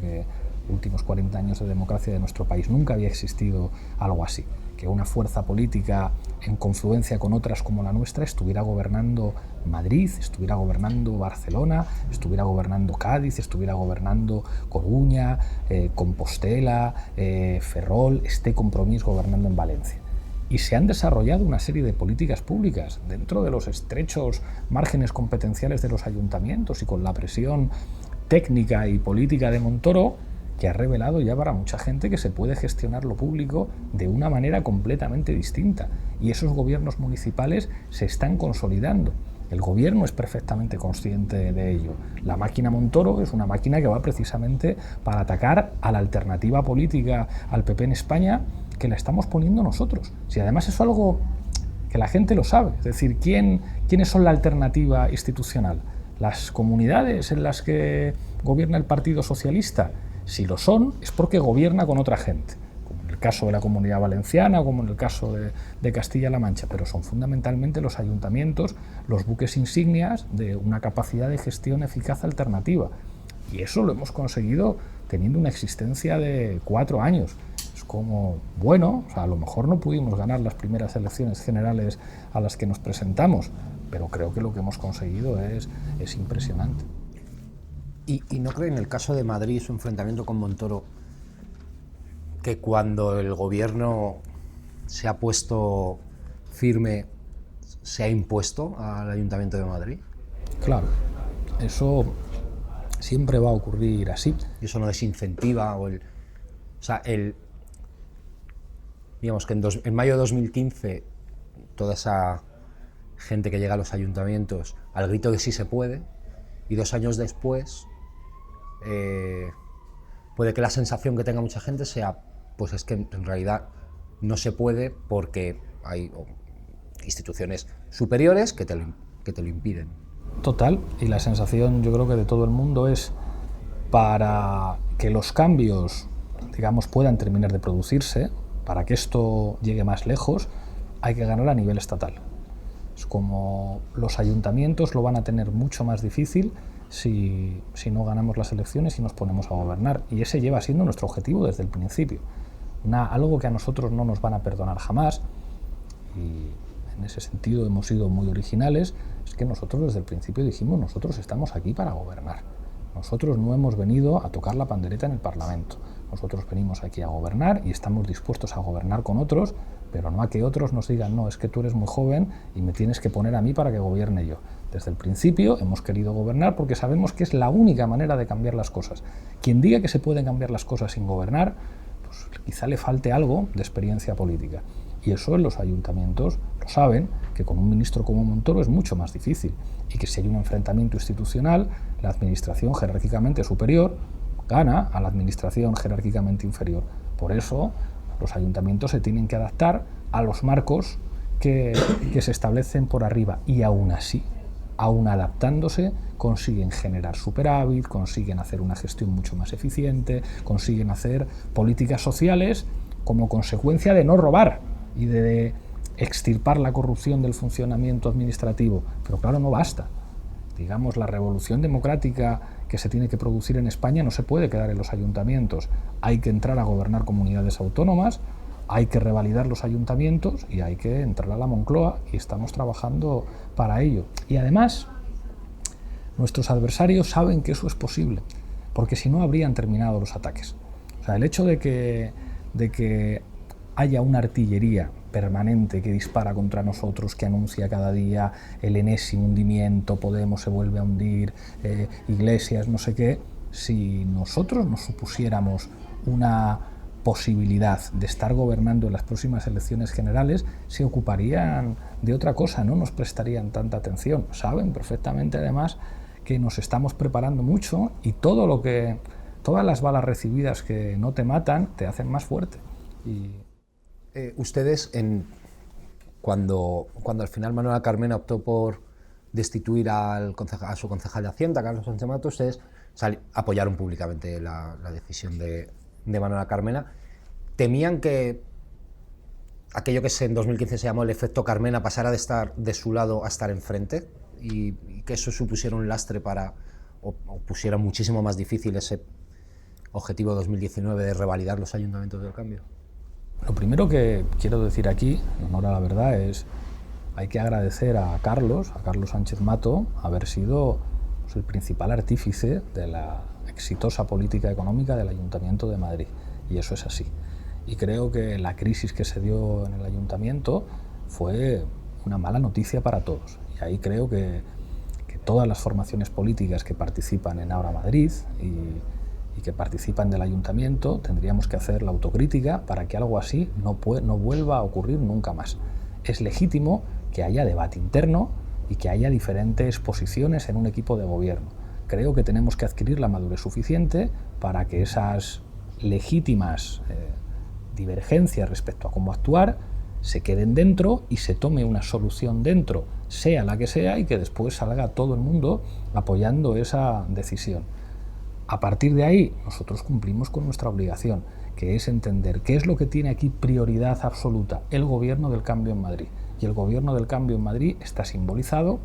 últimos 40 años de democracia de nuestro país. Nunca había existido algo así, que una fuerza política en confluencia con otras como la nuestra estuviera gobernando Madrid, estuviera gobernando Barcelona, estuviera gobernando Cádiz, estuviera gobernando Coruña, Compostela, Ferrol, esté Compromís gobernando en Valencia. Y se han desarrollado una serie de políticas públicas dentro de los estrechos márgenes competenciales de los ayuntamientos y con la presión técnica y política de Montoro, que ha revelado ya para mucha gente que se puede gestionar lo público de una manera completamente distinta. Y esos gobiernos municipales se están consolidando. El gobierno es perfectamente consciente de ello. La máquina Montoro es una máquina que va precisamente para atacar a la alternativa política al PP en España que la estamos poniendo nosotros. Si además es algo que la gente lo sabe, es decir, ¿quiénes son la alternativa institucional? ¿Las comunidades en las que gobierna el Partido Socialista? Si lo son, es porque gobierna con otra gente, como en el caso de la Comunidad Valenciana o como en el caso de Castilla-La Mancha, pero son fundamentalmente los ayuntamientos los buques insignias de una capacidad de gestión eficaz alternativa. Y eso lo hemos conseguido teniendo una existencia de 4 años. Es como, bueno, o sea, a lo mejor no pudimos ganar las primeras elecciones generales a las que nos presentamos, pero creo que lo que hemos conseguido es impresionante. ¿Y no cree en el caso de Madrid, su enfrentamiento con Montoro, que cuando el gobierno se ha puesto firme, se ha impuesto al Ayuntamiento de Madrid? Claro, eso siempre va a ocurrir así. ¿Y eso no desincentiva? Digamos que en mayo de 2015, toda esa gente que llega a los ayuntamientos al grito de sí se puede, y 2 años después puede que la sensación que tenga mucha gente sea, pues es que en realidad no se puede porque hay instituciones superiores que te lo impiden. Total, y la sensación yo creo que de todo el mundo es, para que los cambios, digamos, puedan terminar de producirse, para que esto llegue más lejos, hay que ganar a nivel estatal. Es como los ayuntamientos lo van a tener mucho más difícil si no ganamos las elecciones y nos ponemos a gobernar. Y ese lleva siendo nuestro objetivo desde el principio. Algo que a nosotros no nos van a perdonar jamás, y en ese sentido hemos sido muy originales, es que nosotros desde el principio dijimos, nosotros estamos aquí para gobernar. Nosotros no hemos venido a tocar la pandereta en el Parlamento. Nosotros venimos aquí a gobernar y estamos dispuestos a gobernar con otros, pero no a que otros nos digan, no, es que tú eres muy joven y me tienes que poner a mí para que gobierne yo. Desde el principio hemos querido gobernar porque sabemos que es la única manera de cambiar las cosas. Quien diga que se pueden cambiar las cosas sin gobernar, pues quizá le falte algo de experiencia política. Y eso en los ayuntamientos lo saben, que con un ministro como Montoro es mucho más difícil, y que si hay un enfrentamiento institucional, la administración jerárquicamente superior gana a la administración jerárquicamente inferior. Por eso los ayuntamientos se tienen que adaptar a los marcos que se establecen por arriba, y aún así, aún adaptándose, consiguen generar superávit, consiguen hacer una gestión mucho más eficiente, consiguen hacer políticas sociales como consecuencia de no robar y de extirpar la corrupción del funcionamiento administrativo. Pero claro, no basta. Digamos, la revolución democrática que se tiene que producir en España no se puede quedar en los ayuntamientos. Hay que entrar a gobernar comunidades autónomas, hay que revalidar los ayuntamientos y hay que entrar a la Moncloa, y estamos trabajando para ello. Y además, nuestros adversarios saben que eso es posible, porque si no habrían terminado los ataques. O sea, el hecho de que haya una artillería permanente que dispara contra nosotros, que anuncia cada día el enésimo hundimiento, Podemos se vuelve a hundir, Iglesias, no sé qué, si nosotros nos supusiéramos una posibilidad de estar gobernando en las próximas elecciones generales, se ocuparían de otra cosa, no nos prestarían tanta atención. Saben perfectamente además que nos estamos preparando mucho, y todas las balas recibidas que no te matan te hacen más fuerte. Ustedes, cuando al final Manuela Carmena optó por destituir a su concejal de Hacienda, Carlos Sánchez Mato, ustedes apoyaron públicamente la decisión de Manuela Carmena. ¿Temían que aquello que en 2015 se llamó el efecto Carmena pasara de estar de su lado a estar enfrente, y que eso supusiera un lastre o pusiera muchísimo más difícil ese objetivo 2019 de revalidar los ayuntamientos del cambio? Lo primero que quiero decir aquí, en honor a la verdad, es hay que agradecer a Carlos Sánchez Mato, haber sido el principal artífice de la exitosa política económica del Ayuntamiento de Madrid, y eso es así. Y creo que la crisis que se dio en el Ayuntamiento fue una mala noticia para todos, y ahí creo que todas las formaciones políticas que participan en Ahora Madrid y que participan del Ayuntamiento tendríamos que hacer la autocrítica para que algo así no vuelva a ocurrir nunca más. Es legítimo que haya debate interno y que haya diferentes posiciones en un equipo de gobierno. Creo que tenemos que adquirir la madurez suficiente para que esas legítimas divergencias respecto a cómo actuar se queden dentro y se tome una solución dentro, sea la que sea, y que después salga todo el mundo apoyando esa decisión. A partir de ahí, nosotros cumplimos con nuestra obligación, que es entender qué es lo que tiene aquí prioridad absoluta: el gobierno del cambio en Madrid. Y el gobierno del cambio en Madrid está simbolizado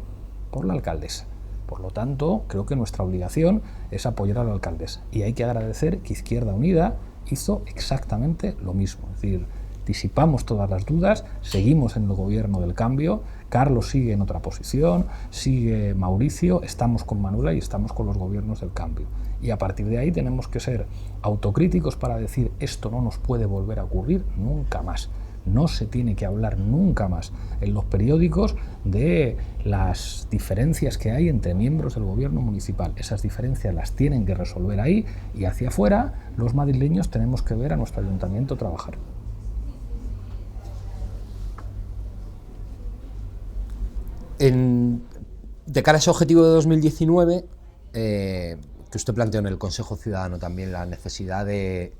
por la alcaldesa. Por lo tanto, creo que nuestra obligación es apoyar a la alcaldesa. Y hay que agradecer que Izquierda Unida hizo exactamente lo mismo. Es decir, disipamos todas las dudas, seguimos en el gobierno del cambio, Carlos sigue en otra posición, sigue Mauricio, estamos con Manuela y estamos con los gobiernos del cambio. Y a partir de ahí tenemos que ser autocríticos para decir: esto no nos puede volver a ocurrir nunca más. No se tiene que hablar nunca más en los periódicos de las diferencias que hay entre miembros del gobierno municipal. Esas diferencias las tienen que resolver ahí, y hacia afuera los madrileños tenemos que ver a nuestro ayuntamiento trabajar. De cara a ese objetivo de 2019, que usted planteó en el Consejo Ciudadano también, la necesidad de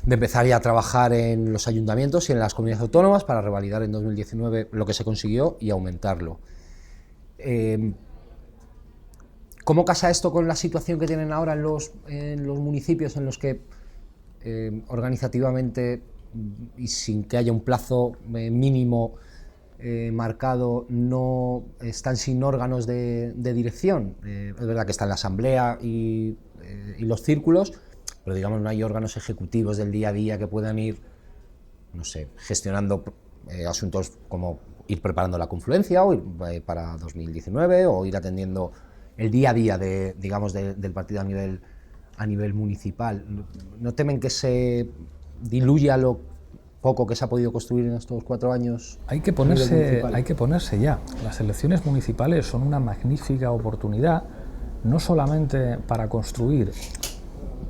empezar ya a trabajar en los ayuntamientos y en las comunidades autónomas para revalidar en 2019 lo que se consiguió y aumentarlo. ¿Cómo casa esto con la situación que tienen ahora en los municipios en los que organizativamente y sin que haya un plazo mínimo marcado no están sin órganos de dirección? Es verdad que está en la asamblea y los círculos, pero digamos no hay órganos ejecutivos del día a día que puedan ir, no sé, gestionando asuntos como ir preparando la confluencia o para 2019, o ir atendiendo el día a día del partido a nivel municipal. ¿No temen que se diluya lo poco que se ha podido construir en estos 4 años? Hay que ponerse ya. Las elecciones municipales son una magnífica oportunidad, no solamente para construir,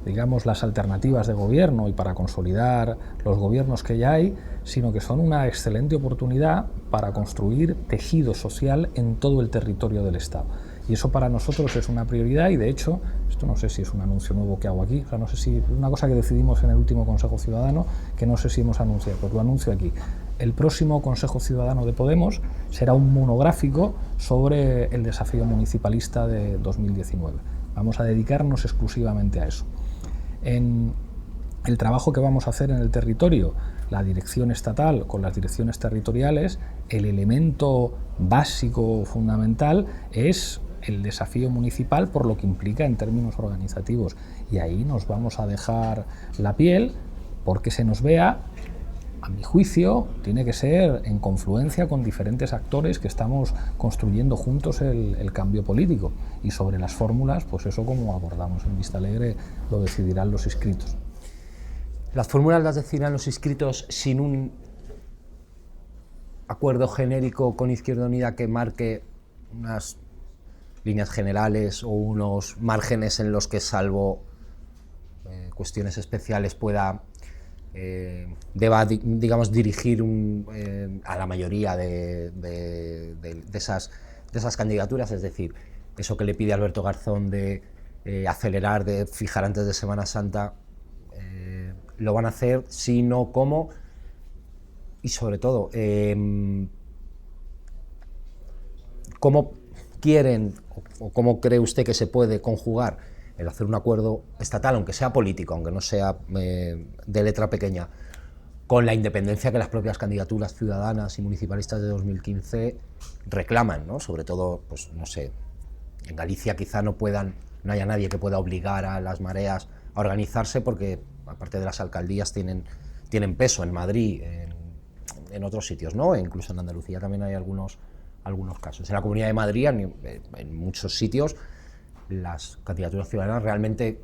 digamos, las alternativas de gobierno y para consolidar los gobiernos que ya hay, sino que son una excelente oportunidad para construir tejido social en todo el territorio del Estado. Y eso para nosotros es una prioridad, y de hecho, esto no sé si es un anuncio nuevo que hago aquí, o sea, no sé si es una cosa que decidimos en el último Consejo Ciudadano, que no sé si hemos anunciado, pues lo anuncio aquí. El próximo Consejo Ciudadano de Podemos será un monográfico sobre el desafío municipalista de 2019. Vamos a dedicarnos exclusivamente a eso. En el trabajo que vamos a hacer en el territorio, la dirección estatal con las direcciones territoriales, el elemento básico, fundamental, es el desafío municipal por lo que implica en términos organizativos. Y ahí nos vamos a dejar la piel, porque se nos vea, a mi juicio, tiene que ser en confluencia con diferentes actores que estamos construyendo juntos el cambio político. Y sobre las fórmulas, pues eso, como abordamos en Vista Alegre, lo decidirán los inscritos. ¿Las fórmulas las decidirán los inscritos sin un acuerdo genérico con Izquierda Unida que marque unas líneas generales o unos márgenes en los que, salvo cuestiones especiales, deba, digamos, dirigir a la mayoría de esas candidaturas? Es decir, eso que le pide Alberto Garzón de acelerar, de fijar antes de Semana Santa, lo van a hacer, si no, ¿cómo? Y sobre todo, ¿cómo quieren o cómo cree usted que se puede conjugar el hacer un acuerdo estatal, aunque sea político, aunque no sea de letra pequeña, con la independencia que las propias candidaturas ciudadanas y municipalistas de 2015 reclaman, ¿no? Sobre todo, pues no sé, en Galicia quizá no haya nadie que pueda obligar a las mareas a organizarse, porque aparte de las alcaldías tienen peso en Madrid, en otros sitios, ¿no? E incluso en Andalucía también hay algunos casos. En la Comunidad de Madrid, en muchos sitios, las candidaturas ciudadanas realmente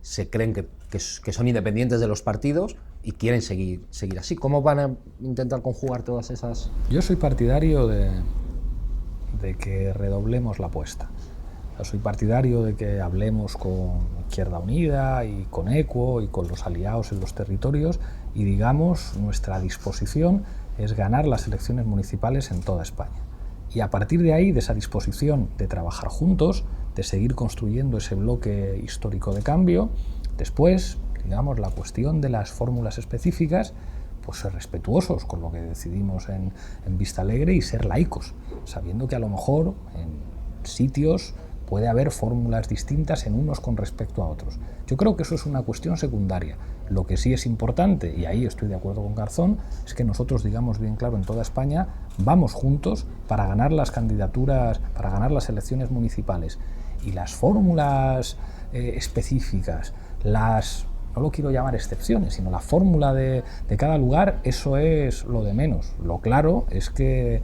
se creen que son independientes de los partidos y quieren seguir así. ¿Cómo van a intentar conjugar todas esas...? Yo soy partidario de que redoblemos la apuesta. Yo soy partidario de que hablemos con Izquierda Unida y con ECUO y con los aliados en los territorios y digamos nuestra disposición es ganar las elecciones municipales en toda España. Y a partir de ahí, de esa disposición de trabajar juntos, de seguir construyendo ese bloque histórico de cambio, después digamos, la cuestión de las fórmulas específicas, pues ser respetuosos con lo que decidimos en Vistalegre y ser laicos, sabiendo que a lo mejor en sitios puede haber fórmulas distintas en unos con respecto a otros. Yo creo que eso es una cuestión secundaria. Lo que sí es importante, y ahí estoy de acuerdo con Garzón, es que nosotros digamos bien claro en toda España, vamos juntos para ganar las candidaturas, para ganar las elecciones municipales. Y las fórmulas específicas, no lo quiero llamar excepciones, sino la fórmula de cada lugar, eso es lo de menos. Lo claro es que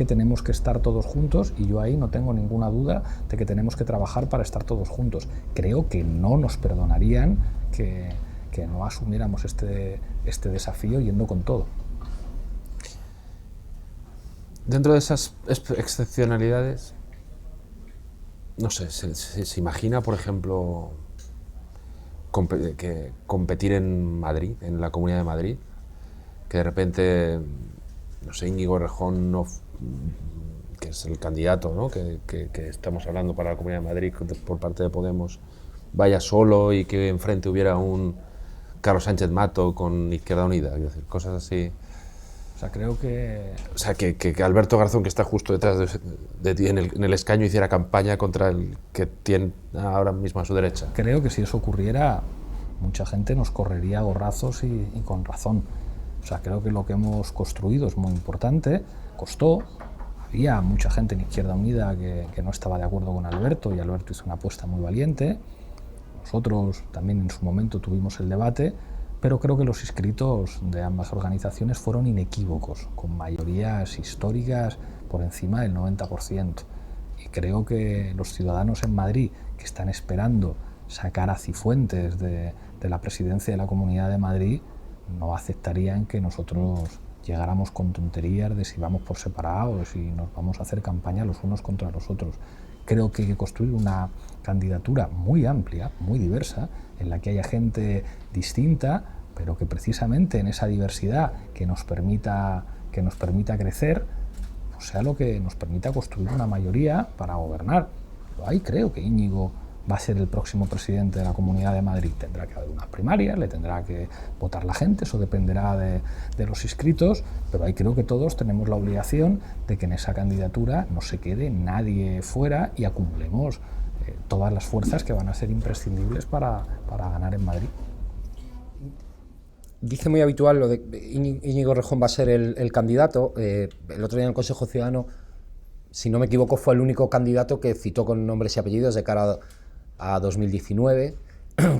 tenemos que estar todos juntos, y yo ahí no tengo ninguna duda de que tenemos que trabajar para estar todos juntos. Creo que no nos perdonarían que no asumiéramos este desafío yendo con todo. Dentro de esas excepcionalidades, no sé, se imagina, por ejemplo, que competir en Madrid, en la Comunidad de Madrid, que de repente, no sé, Íñigo Errejón, que es el candidato, ¿no?, que estamos hablando para la Comunidad de Madrid por parte de Podemos, vaya solo y que enfrente hubiera un Carlos Sánchez Mato con Izquierda Unida, es decir, cosas así. O sea, creo que... O sea, que Alberto Garzón, que está justo detrás de ti en el escaño, hiciera campaña contra el que tiene ahora mismo a su derecha. Creo que si eso ocurriera, mucha gente nos correría a gorrazos y con razón. O sea, creo que lo que hemos construido es muy importante, costó. Había mucha gente en Izquierda Unida que no estaba de acuerdo con Alberto, y Alberto hizo una apuesta muy valiente. Nosotros también en su momento tuvimos el debate, pero creo que los inscritos de ambas organizaciones fueron inequívocos, con mayorías históricas por encima del 90%. Y creo que los ciudadanos en Madrid, que están esperando sacar a Cifuentes de la presidencia de la Comunidad de Madrid, no aceptarían que nosotros llegáramos con tonterías de si vamos por separados y nos vamos a hacer campaña los unos contra los otros. Creo que hay que construir una candidatura muy amplia, muy diversa, en la que haya gente distinta, pero que precisamente en esa diversidad que nos permita crecer, pues sea lo que nos permita construir una mayoría para gobernar. Pero ahí creo que Íñigo va a ser el próximo presidente de la Comunidad de Madrid. Tendrá que haber unas primarias, le tendrá que votar la gente, eso dependerá de los inscritos, pero ahí creo que todos tenemos la obligación de que en esa candidatura no se quede nadie fuera y acumulemos todas las fuerzas que van a ser imprescindibles para ganar en Madrid. Dice muy habitual lo de Íñigo Errejón va a ser el candidato. El otro día en el Consejo Ciudadano, si no me equivoco, fue el único candidato que citó con nombres y apellidos de cara a 2019.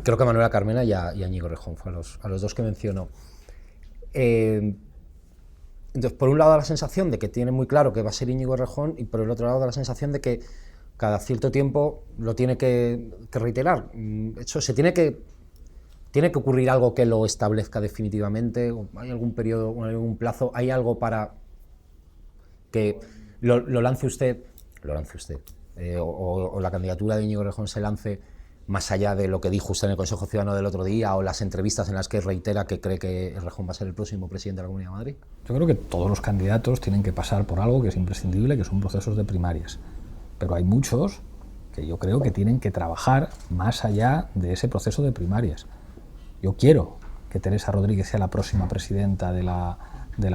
Creo que a Manuela Carmena y a Íñigo Errejón, fue a los dos que mencionó. Entonces, por un lado da la sensación de que tiene muy claro que va a ser Íñigo Errejón, y por el otro lado da la sensación de que cada cierto tiempo lo tiene que reiterar. Eso se tiene que ocurrir algo que lo establezca definitivamente. ¿Hay algún periodo, algún plazo? ¿Hay algo para que lo lance usted? O la candidatura de Íñigo Errejón se lance más allá de lo que dijo usted en el Consejo Ciudadano del otro día, o las entrevistas en las que reitera que cree que Errejón va a ser el próximo presidente de la Comunidad de Madrid? Yo creo que todos los candidatos tienen que pasar por algo que es imprescindible, que son procesos de primarias. Pero hay muchos que yo creo que tienen que trabajar más allá de ese proceso de primarias. Yo quiero que Teresa Rodríguez sea la próxima presidenta de la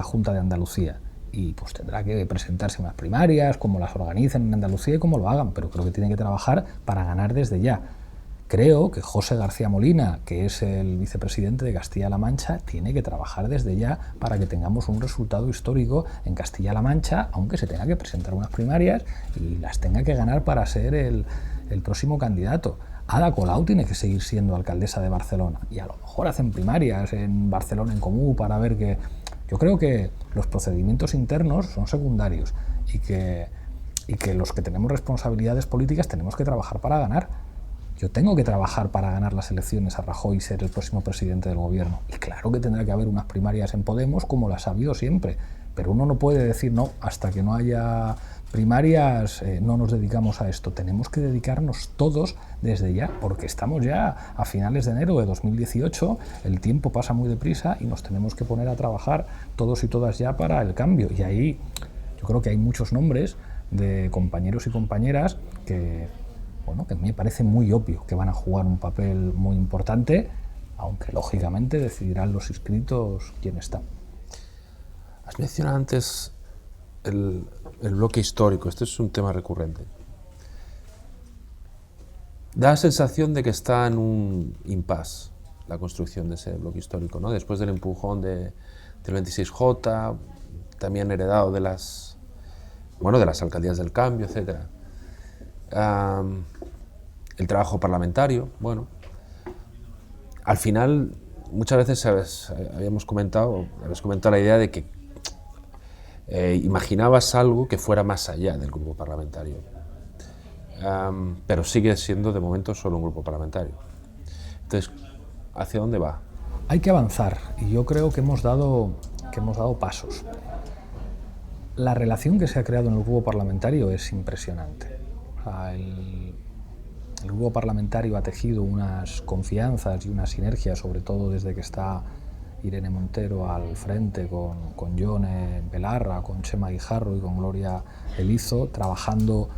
Junta de Andalucía, y pues tendrá que presentarse en unas primarias, como las organicen en Andalucía y como lo hagan, pero creo que tienen que trabajar para ganar desde ya. Creo que José García Molina, que es el vicepresidente de Castilla-La Mancha, tiene que trabajar desde ya para que tengamos un resultado histórico en Castilla-La Mancha, aunque se tenga que presentar unas primarias y las tenga que ganar para ser el próximo candidato. Ada Colau tiene que seguir siendo alcaldesa de Barcelona, y a lo mejor hacen primarias en Barcelona en Comú para ver que... Yo creo que los procedimientos internos son secundarios, y que los que tenemos responsabilidades políticas tenemos que trabajar para ganar. Yo tengo que trabajar para ganar las elecciones a Rajoy y ser el próximo presidente del gobierno. Y claro que tendrá que haber unas primarias en Podemos, como las ha habido siempre. Pero uno no puede decir, no, hasta que no haya primarias no nos dedicamos a esto. Tenemos que dedicarnos todos desde ya, porque estamos ya a finales de enero de 2018, el tiempo pasa muy deprisa y nos tenemos que poner a trabajar todos y todas ya para el cambio. Y ahí yo creo que hay muchos nombres de compañeros y compañeras que... Bueno, que me parece muy obvio que van a jugar un papel muy importante, aunque lógicamente decidirán los inscritos quién está. Has mencionado antes el bloque histórico, este es un tema recurrente. Da la sensación de que está en un impasse la construcción de ese bloque histórico, ¿no? Después del empujón del 26J, también heredado de las alcaldías del cambio, etc. El trabajo parlamentario, bueno. Al final, muchas veces habéis comentado la idea de que imaginabas algo que fuera más allá del grupo parlamentario. Pero sigue siendo de momento solo un grupo parlamentario. Entonces, ¿hacia dónde va? Hay que avanzar y yo creo que hemos dado pasos. La relación que se ha creado en el grupo parlamentario es impresionante. El grupo parlamentario ha tejido unas confianzas y una sinergia, sobre todo desde que está Irene Montero al frente, con Yone Belarra, con Chema Guijarro y con Gloria Elizo, trabajando,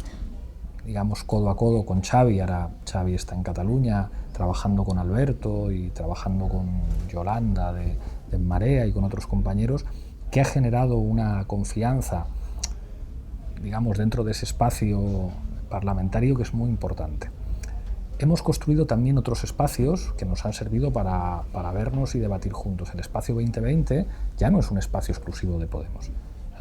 digamos, codo a codo con Xavi. Ahora Xavi está en Cataluña, trabajando con Alberto y trabajando con Yolanda de Marea y con otros compañeros, que ha generado una confianza, digamos, dentro de ese espacio parlamentario que es muy importante. Hemos construido también otros espacios que nos han servido para vernos y debatir juntos. El espacio 2020 ya no es un espacio exclusivo de Podemos.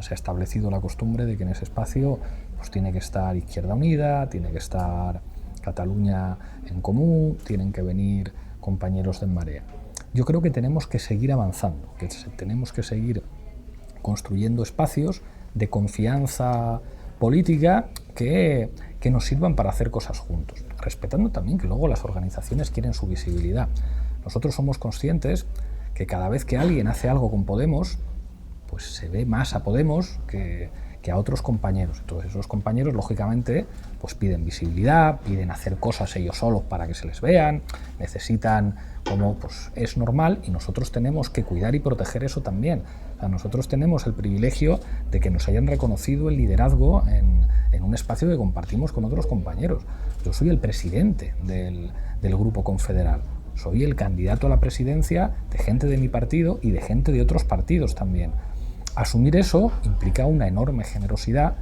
Se ha establecido la costumbre de que en ese espacio pues, tiene que estar Izquierda Unida, tiene que estar Cataluña en Comú, tienen que venir compañeros de Marea. Yo creo que tenemos que seguir avanzando, que tenemos que seguir construyendo espacios de confianza política que nos sirvan para hacer cosas juntos, respetando también que luego las organizaciones quieren su visibilidad. Nosotros somos conscientes que cada vez que alguien hace algo con Podemos, pues se ve más a Podemos que a otros compañeros. Entonces esos compañeros, lógicamente, pues piden visibilidad, piden hacer cosas ellos solos para que se les vean, necesitan, como pues es normal, y nosotros tenemos que cuidar y proteger eso también. O sea, nosotros tenemos el privilegio de que nos hayan reconocido el liderazgo en un espacio que compartimos con otros compañeros. Yo soy el presidente del Grupo Confederal, soy el candidato a la presidencia de gente de mi partido y de gente de otros partidos también. Asumir eso implica una enorme generosidad,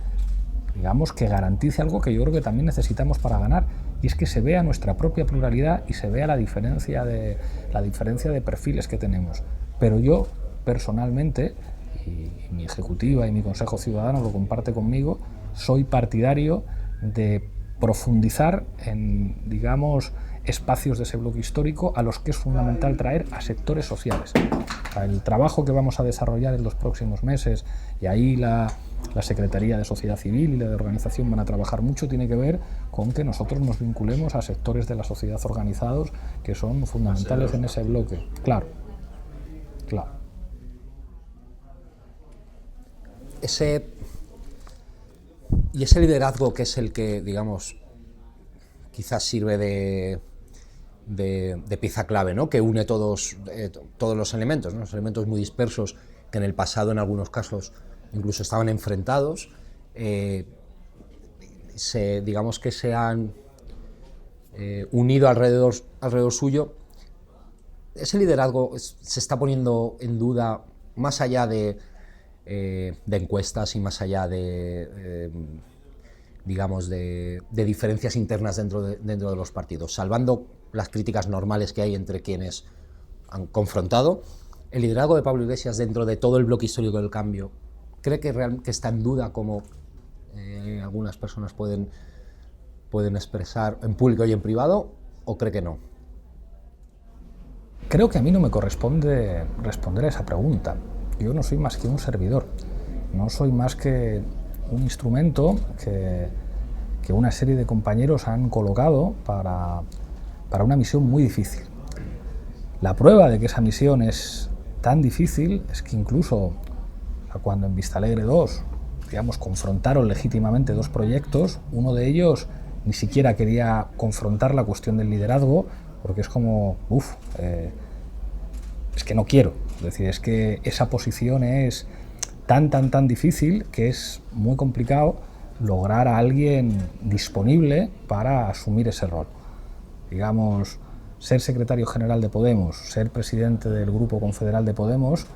digamos, que garantice algo que yo creo que también necesitamos para ganar, y es que se vea nuestra propia pluralidad y se vea la diferencia de perfiles que tenemos. Pero yo, personalmente, y mi ejecutiva y mi Consejo Ciudadano lo comparte conmigo, soy partidario de profundizar en, digamos, espacios de ese bloque histórico a los que es fundamental traer a sectores sociales. El trabajo que vamos a desarrollar en los próximos meses, y ahí la Secretaría de Sociedad Civil y la de Organización van a trabajar mucho, tiene que ver con que nosotros nos vinculemos a sectores de la sociedad organizados que son fundamentales en ese bloque. Claro. Ese liderazgo que es el que, digamos, quizás sirve de pieza clave, ¿no? Que une todos los elementos, ¿no? Los elementos muy dispersos que en el pasado en algunos casos incluso estaban enfrentados, digamos que se han unido alrededor suyo. Ese liderazgo se está poniendo en duda más allá de encuestas y más allá digamos, de diferencias internas dentro de los partidos, salvando las críticas normales que hay entre quienes han confrontado. El liderazgo de Pablo Iglesias dentro de todo el bloque histórico del cambio, ¿cree que está en duda, como algunas personas pueden expresar en público y en privado, o cree que no? Creo que a mí no me corresponde responder a esa pregunta. Yo no soy más que un servidor, no soy más que un instrumento que una serie de compañeros han colocado para una misión muy difícil. La prueba de que esa misión es tan difícil es que incluso cuando en Vistalegre 2, digamos, confrontaron legítimamente dos proyectos, uno de ellos ni siquiera quería confrontar la cuestión del liderazgo, porque es como, es que no quiero. Es decir, es que esa posición es tan difícil que es muy complicado lograr a alguien disponible para asumir ese rol. Digamos, ser secretario general de Podemos, ser presidente del Grupo Confederal de Podemos,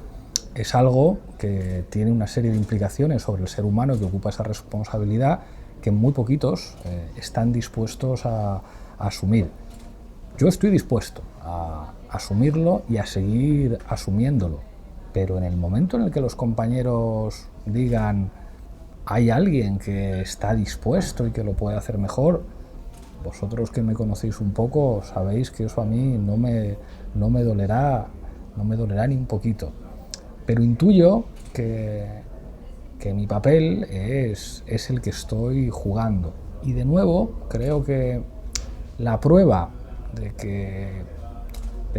es algo que tiene una serie de implicaciones sobre el ser humano que ocupa esa responsabilidad que muy poquitos están dispuestos a asumir. Yo estoy dispuesto a asumirlo y a seguir asumiéndolo, pero en el momento en el que los compañeros digan hay alguien que está dispuesto y que lo puede hacer mejor, vosotros que me conocéis un poco sabéis que eso a mí no me dolerá ni un poquito. Pero intuyo que mi papel es el que estoy jugando. Y de nuevo, creo que la prueba de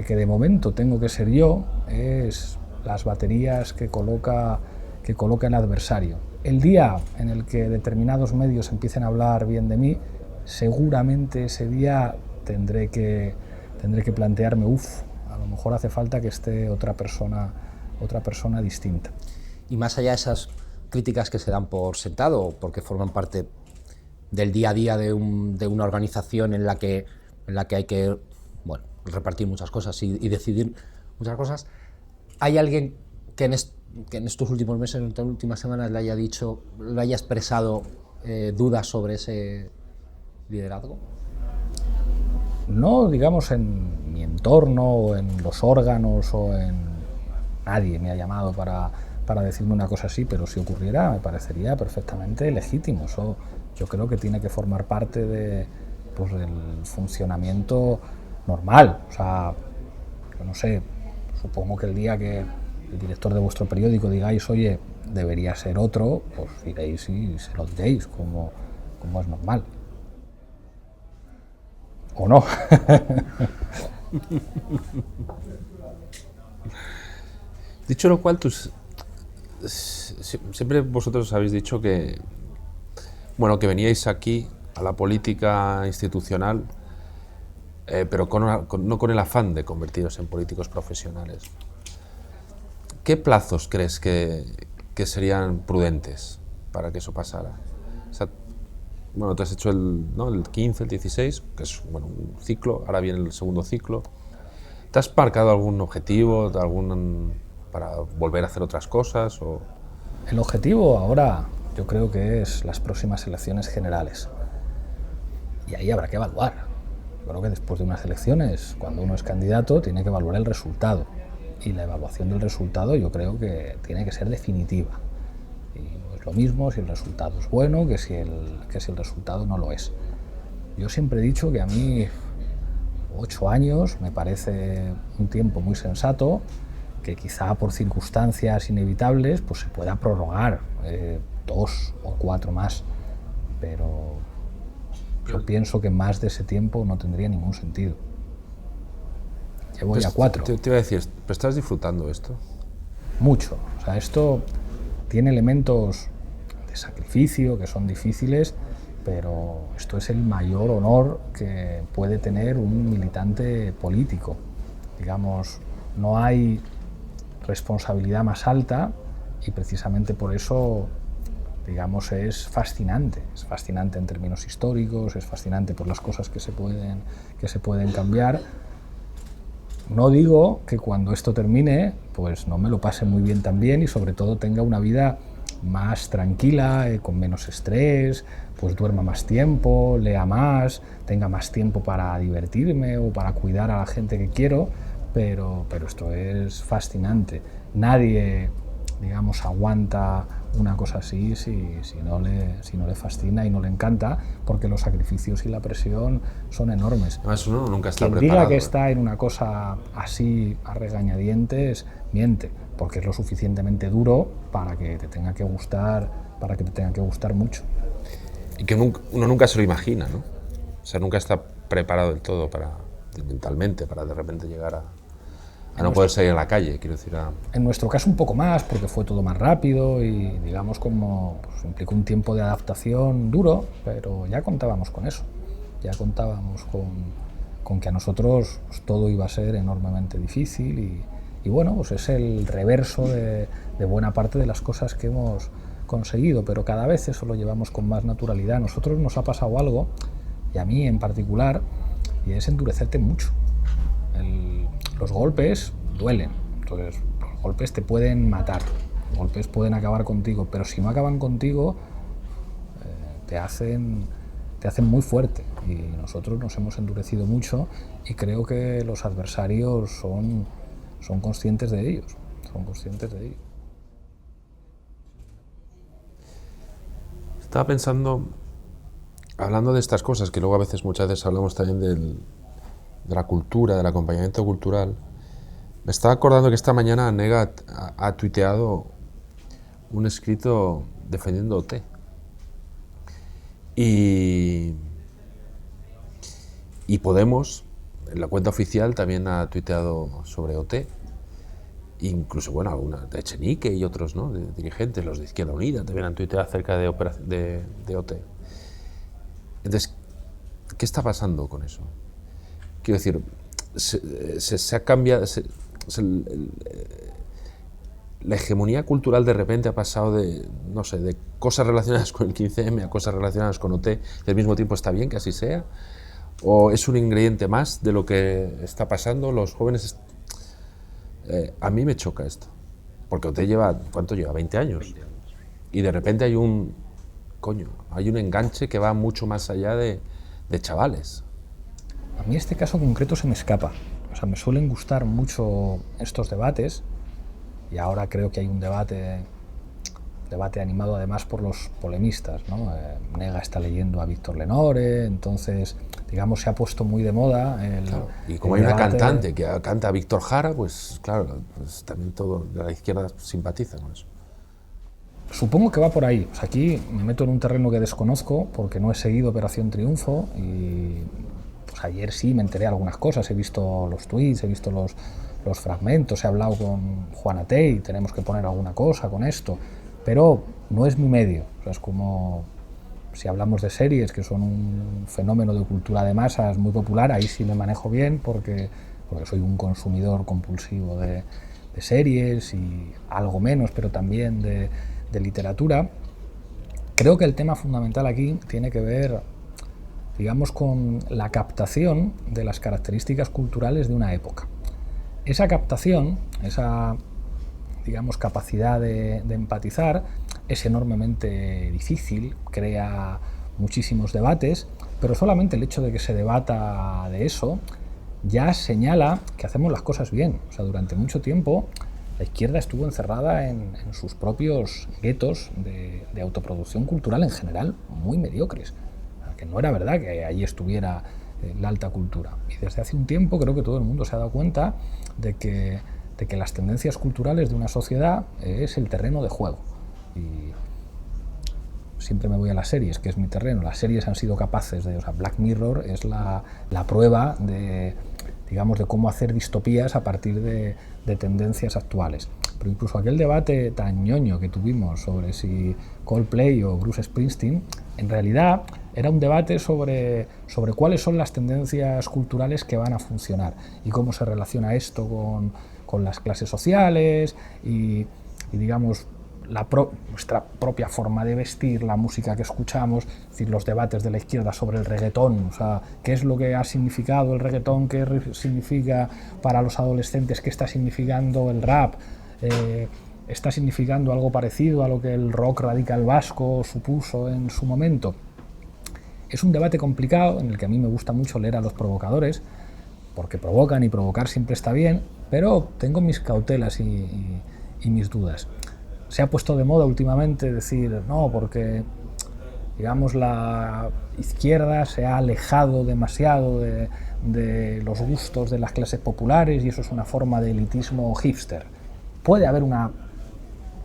que de momento tengo que ser yo es las baterías que coloca el adversario. El día en el que determinados medios empiecen a hablar bien de mí, seguramente ese día tendré que plantearme, a lo mejor hace falta que esté otra persona distinta. Y más allá de esas críticas que se dan por sentado, porque forman parte del día a día de una organización en la que hay que repartir muchas cosas y decidir muchas cosas, ¿hay alguien que en estos últimos meses, en estas últimas semanas, le haya expresado dudas sobre ese liderazgo? No, digamos, en mi entorno, o en los órganos, o en... Nadie me ha llamado para decirme una cosa así, pero si ocurriera me parecería perfectamente legítimo. Eso yo creo que tiene que formar parte del funcionamiento normal. O sea, yo no sé, supongo que el día que el director de vuestro periódico digáis, oye, debería ser otro, pues iréis y se lo diréis, como es normal. ¿O no? Dicho lo cual, siempre vosotros habéis dicho que veníais aquí a la política institucional, pero no con el afán de convertiros en políticos profesionales. ¿Qué plazos crees que serían prudentes para que eso pasara? O sea, tú has hecho el 15, el 16, que es un ciclo, ahora viene el segundo ciclo. ¿Te has marcado algún objetivo, para volver a hacer otras cosas? O... El objetivo ahora yo creo que es las próximas elecciones generales. Y ahí habrá que evaluar. Yo creo que después de unas elecciones, cuando uno es candidato, tiene que evaluar el resultado. Y la evaluación del resultado yo creo que tiene que ser definitiva. Y no es lo mismo si el resultado es bueno que si el resultado no lo es. Yo siempre he dicho que a mí 8 años me parece un tiempo muy sensato, que quizá por circunstancias inevitables pues se pueda prorrogar 2 o 4 más, pero yo pienso que más de ese tiempo no tendría ningún sentido. Llevo ya 4. Te iba a decir, ¿pero estás disfrutando esto? Mucho. O sea, esto tiene elementos de sacrificio que son difíciles, pero esto es el mayor honor que puede tener un militante político. Digamos, no hay responsabilidad más alta y precisamente por eso, digamos, es fascinante en términos históricos, es fascinante por las cosas que se pueden cambiar. No digo que cuando esto termine, pues no me lo pase muy bien también y sobre todo tenga una vida más tranquila, con menos estrés, pues duerma más tiempo, lea más, tenga más tiempo para divertirme o para cuidar a la gente que quiero, pero esto es fascinante. Nadie, digamos, aguanta una cosa así si no le fascina y no le encanta, porque los sacrificios y la presión son enormes. Además, uno nunca está Quien preparado. diga que está en una cosa así a regañadientes, miente, porque es lo suficientemente duro para que te tenga que gustar mucho. Y que uno nunca se lo imagina, ¿no? O sea, nunca está preparado del todo mentalmente para de repente llegar a no poder salir a la calle, quiero decir. En nuestro caso un poco más, porque fue todo más rápido y digamos como implicó un tiempo de adaptación duro, pero ya contábamos con eso, ya contábamos con que a nosotros pues, todo iba a ser enormemente difícil y bueno, pues es el reverso de buena parte de las cosas que hemos conseguido, pero cada vez eso lo llevamos con más naturalidad. A nosotros nos ha pasado algo, y a mí en particular, y es endurecerte mucho. los golpes duelen, entonces los golpes te pueden matar, los golpes pueden acabar contigo, pero si no acaban contigo, te hacen muy fuerte, y nosotros nos hemos endurecido mucho y creo que los adversarios son conscientes de ellos, Estaba pensando, hablando de estas cosas, que luego muchas veces hablamos también de la cultura, del acompañamiento cultural, me estaba acordando que esta mañana Nega ha tuiteado un escrito defendiendo OT. Y Podemos, en la cuenta oficial, también ha tuiteado sobre OT. Incluso, bueno, alguna de Echenique y otros, ¿no?, de dirigentes, los de Izquierda Unida, también han tuiteado acerca de OT. Entonces, ¿qué está pasando con eso? Quiero decir, se ha cambiado... la hegemonía cultural de repente ha pasado de cosas relacionadas con el 15M a cosas relacionadas con OT, y al mismo tiempo está bien que así sea, o es un ingrediente más de lo que está pasando. Los jóvenes... a mí me choca esto, porque OT ¿cuánto lleva? 20 años. Y de repente hay un enganche que va mucho más allá de chavales. A mí este caso concreto se me escapa. O sea, me suelen gustar mucho estos debates, y ahora creo que hay un debate animado además por los polemistas, ¿no? Nega está leyendo a Víctor Lenore, entonces, digamos, se ha puesto muy de moda claro. Y como hay una cantante que canta a Víctor Jara, pues claro, pues también todo de la izquierda simpatiza con eso. Supongo que va por ahí. O sea, aquí me meto en un terreno que desconozco porque no he seguido Operación Triunfo, y pues ayer sí me enteré de algunas cosas, he visto los tweets, he visto los fragmentos, he hablado con Juana Tey, tenemos que poner alguna cosa con esto, pero no es mi medio. O sea, es como si hablamos de series, que son un fenómeno de cultura de masas muy popular, ahí sí me manejo bien porque soy un consumidor compulsivo de series, y algo menos, pero también de literatura. Creo que el tema fundamental aquí tiene que ver, digamos, con la captación de las características culturales de una época. Esa captación, esa, digamos, capacidad de empatizar, es enormemente difícil, crea muchísimos debates, pero solamente el hecho de que se debata de eso ya señala que hacemos las cosas bien. O sea, durante mucho tiempo la izquierda estuvo encerrada en sus propios guetos de autoproducción cultural en general muy mediocres, que no era verdad que allí estuviera la alta cultura. Y desde hace un tiempo creo que todo el mundo se ha dado cuenta de que las tendencias culturales de una sociedad es el terreno de juego. Y siempre me voy a las series, que es mi terreno. Las series han sido capaces de... O sea, Black Mirror es la prueba de, digamos, de cómo hacer distopías a partir de tendencias actuales. Pero incluso aquel debate tan ñoño que tuvimos sobre si Coldplay o Bruce Springsteen, en realidad era un debate sobre cuáles son las tendencias culturales que van a funcionar y cómo se relaciona esto con las clases sociales y digamos, nuestra propia forma de vestir, la música que escuchamos, es decir, los debates de la izquierda sobre el reggaetón, o sea, qué es lo que ha significado el reggaetón, qué significa para los adolescentes, qué está significando el rap, está significando algo parecido a lo que el rock radical vasco supuso en su momento. Es un debate complicado en el que a mí me gusta mucho leer a los provocadores, porque provocan y provocar siempre está bien, pero tengo mis cautelas y mis dudas. Se ha puesto de moda últimamente decir, no, porque, digamos, la izquierda se ha alejado demasiado de los gustos de las clases populares y eso es una forma de elitismo hipster. Puede haber una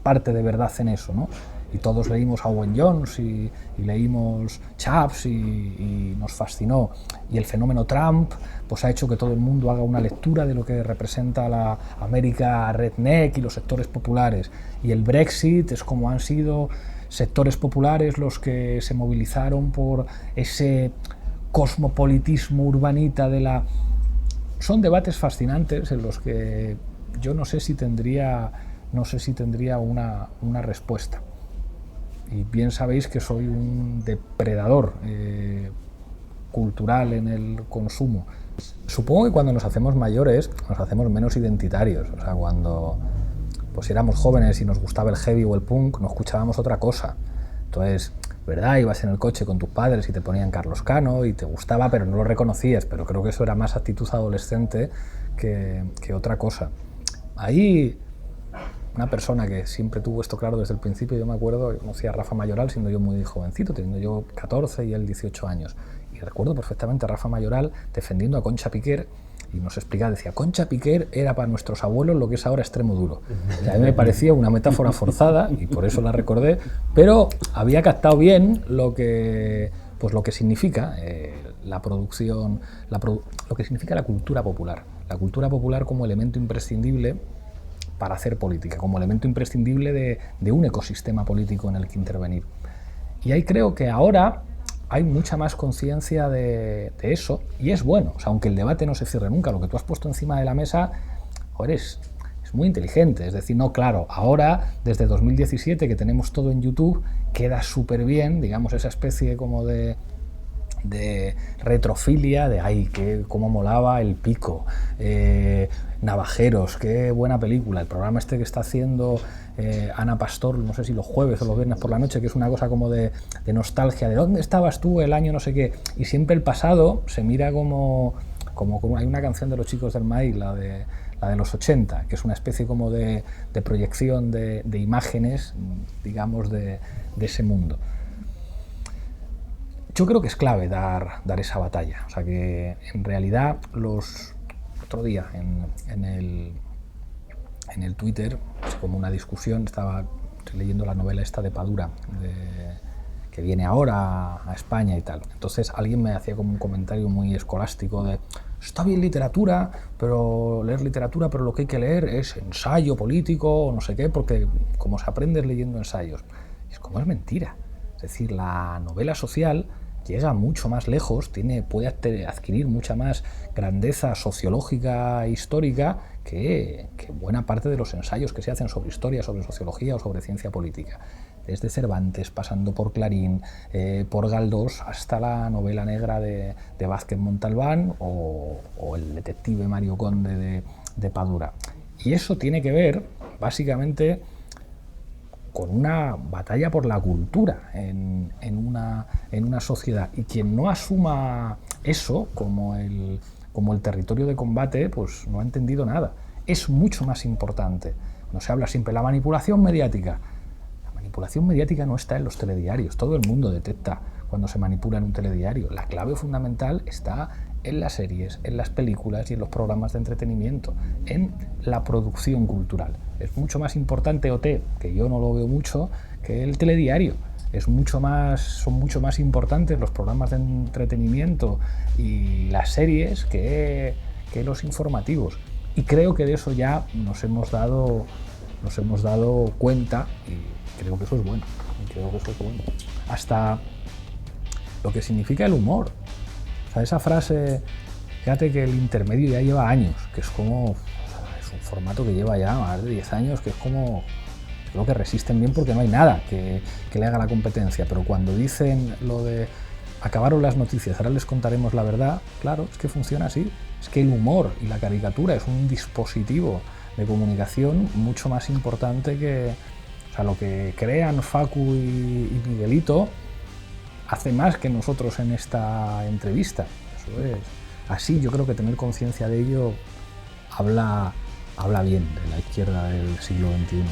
parte de verdad en eso, ¿no? Y todos leímos a Owen Jones y leímos Chaps y nos fascinó. Y el fenómeno Trump pues ha hecho que todo el mundo haga una lectura de lo que representa la América redneck y los sectores populares. Y el Brexit es como han sido sectores populares los que se movilizaron por ese cosmopolitismo urbanita de la... Son debates fascinantes en los que yo no sé si tendría una respuesta. Y bien sabéis que soy un depredador cultural en el consumo. Supongo que cuando nos hacemos mayores nos hacemos menos identitarios, o sea, cuando pues éramos jóvenes y nos gustaba el heavy o el punk, no escuchábamos otra cosa. Entonces, ¿verdad? Ibas en el coche con tus padres y te ponían Carlos Cano y te gustaba, pero no lo reconocías, pero creo que eso era más actitud adolescente que otra cosa. Ahí, una persona que siempre tuvo esto claro desde el principio, yo me acuerdo, yo conocí a Rafa Mayoral siendo yo muy jovencito, teniendo yo 14 y él 18 años. Y recuerdo perfectamente a Rafa Mayoral defendiendo a Concha Piquer y nos explicaba, decía, Concha Piquer era para nuestros abuelos lo que es ahora Extremoduro. Y a mí me parecía una metáfora forzada y por eso la recordé, pero había captado bien lo que significa la producción, lo que significa la cultura popular. La cultura popular como elemento imprescindible para hacer política, como elemento imprescindible de un ecosistema político en el que intervenir. Y ahí creo que ahora hay mucha más conciencia de eso, y es bueno, o sea, aunque el debate no se cierre nunca, lo que tú has puesto encima de la mesa, joder, es muy inteligente, es decir, no, claro, ahora, desde 2017, que tenemos todo en YouTube, queda súper bien, digamos, esa especie como de retrofilia, de ay, cómo molaba El Pico, Navajeros, qué buena película, el programa este que está haciendo Ana Pastor, no sé si los jueves o los viernes por la noche, que es una cosa como de nostalgia, de dónde estabas tú el año no sé qué, y siempre el pasado se mira como hay una canción de Los Chicos del Maíz, la de los 80, que es una especie como de proyección de imágenes, digamos, de ese mundo. Yo creo que es clave dar esa batalla, o sea que en realidad otro día en el Twitter, como una discusión, estaba leyendo la novela esta de Padura, que viene ahora a España y tal, entonces alguien me hacía como un comentario muy escolástico de está bien literatura, pero leer literatura, pero lo que hay que leer es ensayo político o no sé qué, porque como se aprende leyendo ensayos, es como es mentira, es decir, la novela social llega mucho más lejos, puede adquirir mucha más grandeza sociológica e histórica que buena parte de los ensayos que se hacen sobre historia, sobre sociología o sobre ciencia política. Desde Cervantes, pasando por Clarín, por Galdós, hasta la novela negra de Vázquez Montalbán o el detective Mario Conde de Padura. Y eso tiene que ver, básicamente, con una batalla por la cultura en una sociedad. Y quien no asuma eso como el territorio de combate, pues no ha entendido nada. Es mucho más importante. No se habla siempre de la manipulación mediática. La manipulación mediática no está en los telediarios. Todo el mundo detecta cuando se manipula en un telediario. La clave fundamental está en las series, en las películas y en los programas de entretenimiento, en la producción cultural. Es mucho más importante OT, que yo no lo veo mucho, que el telediario. Son mucho más importantes los programas de entretenimiento y las series que los informativos. Y creo que de eso ya nos hemos dado cuenta y creo que eso es bueno. Hasta lo que significa el humor. O sea, esa frase, fíjate que el intermedio ya lleva años, que es como, es un formato que lleva ya más de 10 años, que es como, creo que resisten bien porque no hay nada que le haga la competencia, pero cuando dicen lo de acabaron las noticias, ahora les contaremos la verdad, claro, es que funciona así, es que el humor y la caricatura es un dispositivo de comunicación mucho más importante que, o sea, lo que crean Facu y Miguelito hace más que nosotros en esta entrevista. Eso es así. Yo creo que tener conciencia de ello habla bien de la izquierda del siglo XXI.